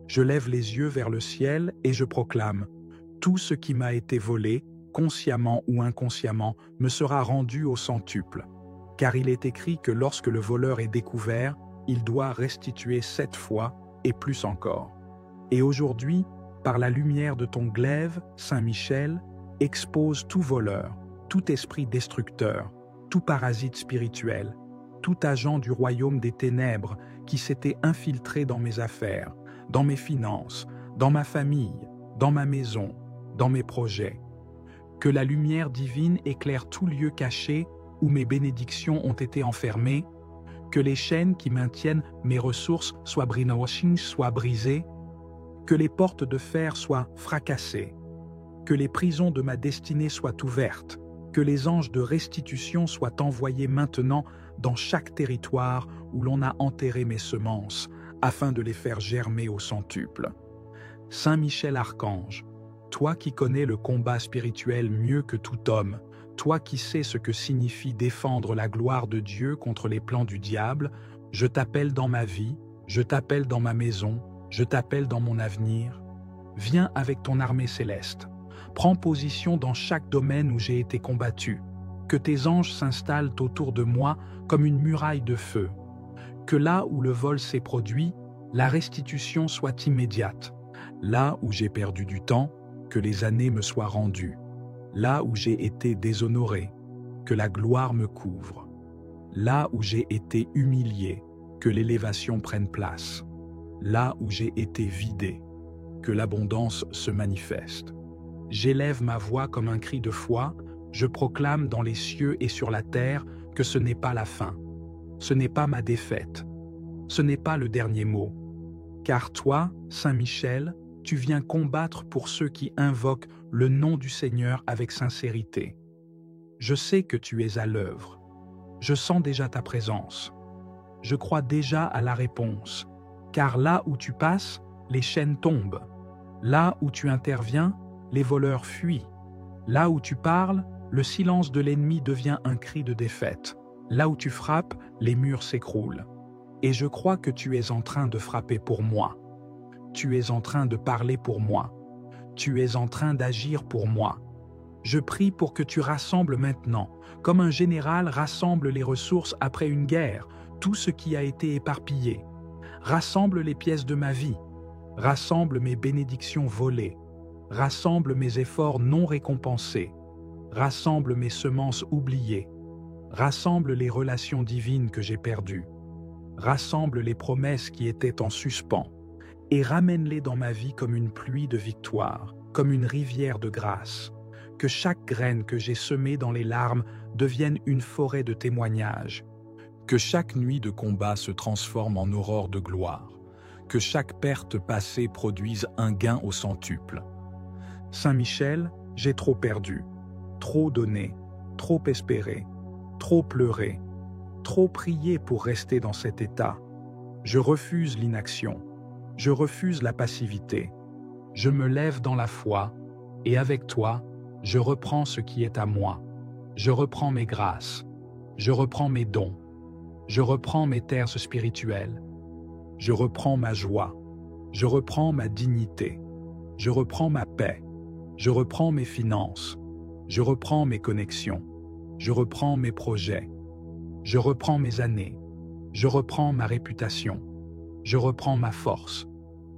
Je lève les yeux vers le ciel et je proclame « Tout ce qui m'a été volé, consciemment ou inconsciemment, me sera rendu au centuple. » Car il est écrit que lorsque le voleur est découvert, il doit restituer 7 fois et plus encore. Et aujourd'hui, par la lumière de ton glaive, Saint Michel, expose tout voleur, tout esprit destructeur, tout parasite spirituel, tout agent du royaume des ténèbres qui s'était infiltré dans mes affaires, dans mes finances, dans ma famille, dans ma maison, dans mes projets. Que la lumière divine éclaire tout lieu caché où mes bénédictions ont été enfermées, que les chaînes qui maintiennent mes ressources soient brisées, que les portes de fer soient fracassées, que les prisons de ma destinée soient ouvertes, que les anges de restitution soient envoyés maintenant dans chaque territoire où l'on a enterré mes semences, afin de les faire germer au centuple. Saint Michel Archange, toi qui connais le combat spirituel mieux que tout homme, Toi qui sais ce que signifie défendre la gloire de Dieu contre les plans du diable, je t'appelle dans ma vie, je t'appelle dans ma maison, je t'appelle dans mon avenir. Viens avec ton armée céleste. Prends position dans chaque domaine où j'ai été combattu. Que tes anges s'installent autour de moi comme une muraille de feu. Que là où le vol s'est produit, la restitution soit immédiate. Là où j'ai perdu du temps, que les années me soient rendues. Là où j'ai été déshonoré, que la gloire me couvre. Là où j'ai été humilié, que l'élévation prenne place. Là où j'ai été vidé, que l'abondance se manifeste. J'élève ma voix comme un cri de foi, je proclame dans les cieux et sur la terre que ce n'est pas la fin. Ce n'est pas ma défaite. Ce n'est pas le dernier mot. Car toi, Saint Michel, tu viens combattre pour ceux qui invoquent le nom du Seigneur avec sincérité. Je sais que tu es à l'œuvre. Je sens déjà ta présence. Je crois déjà à la réponse, car là où tu passes, les chaînes tombent. Là où tu interviens, les voleurs fuient. Là où tu parles, le silence de l'ennemi devient un cri de défaite. Là où tu frappes, les murs s'écroulent. Et je crois que tu es en train de frapper pour moi. Tu es en train de parler pour moi. Tu es en train d'agir pour moi. Je prie pour que tu rassembles maintenant, comme un général rassemble les ressources après une guerre, tout ce qui a été éparpillé. Rassemble les pièces de ma vie. Rassemble mes bénédictions volées. Rassemble mes efforts non récompensés. Rassemble mes semences oubliées. Rassemble les relations divines que j'ai perdues. Rassemble les promesses qui étaient en suspens. Et ramène-les dans ma vie comme une pluie de victoire, comme une rivière de grâce. Que chaque graine que j'ai semée dans les larmes devienne une forêt de témoignages. Que chaque nuit de combat se transforme en aurore de gloire. Que chaque perte passée produise un gain au centuple. Saint Michel, j'ai trop perdu, trop donné, trop espéré, trop pleuré, trop prié pour rester dans cet état. Je refuse l'inaction. Je refuse la passivité. Je me lève dans la foi, et avec toi, je reprends ce qui est à moi. Je reprends mes grâces. Je reprends mes dons. Je reprends mes terres spirituelles. Je reprends ma joie. Je reprends ma dignité. Je reprends ma paix. Je reprends mes finances. Je reprends mes connexions. Je reprends mes projets. Je reprends mes années. Je reprends ma réputation. Je reprends ma force.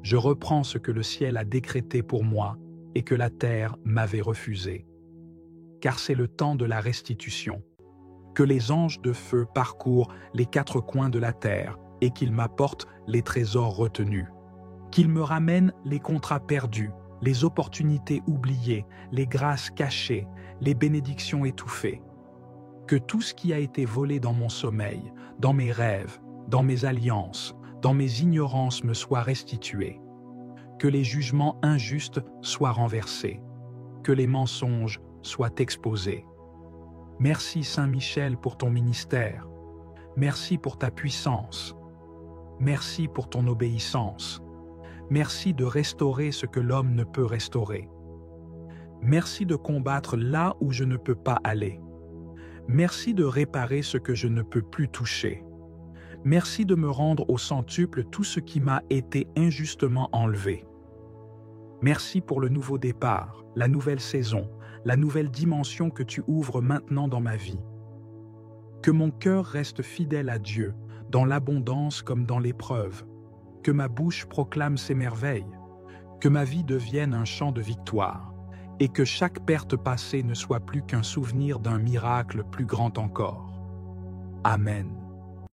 Je reprends ce que le ciel a décrété pour moi et que la terre m'avait refusé. Car c'est le temps de la restitution. Que les anges de feu parcourent les 4 coins de la terre et qu'ils m'apportent les trésors retenus. Qu'ils me ramènent les contrats perdus, les opportunités oubliées, les grâces cachées, les bénédictions étouffées. Que tout ce qui a été volé dans mon sommeil, dans mes rêves, dans mes alliances, dans mes ignorances me soit restitué. Que les jugements injustes soient renversés. Que les mensonges soient exposés. Merci Saint Michel pour ton ministère. Merci pour ta puissance. Merci pour ton obéissance. Merci de restaurer ce que l'homme ne peut restaurer. Merci de combattre là où je ne peux pas aller. Merci de réparer ce que je ne peux plus toucher. Merci de me rendre au centuple tout ce qui m'a été injustement enlevé. Merci pour le nouveau départ, la nouvelle saison, la nouvelle dimension que tu ouvres maintenant dans ma vie. Que mon cœur reste fidèle à Dieu, dans l'abondance comme dans l'épreuve. Que ma bouche proclame ses merveilles. Que ma vie devienne un chant de victoire. Et que chaque perte passée ne soit plus qu'un souvenir d'un miracle plus grand encore. Amen.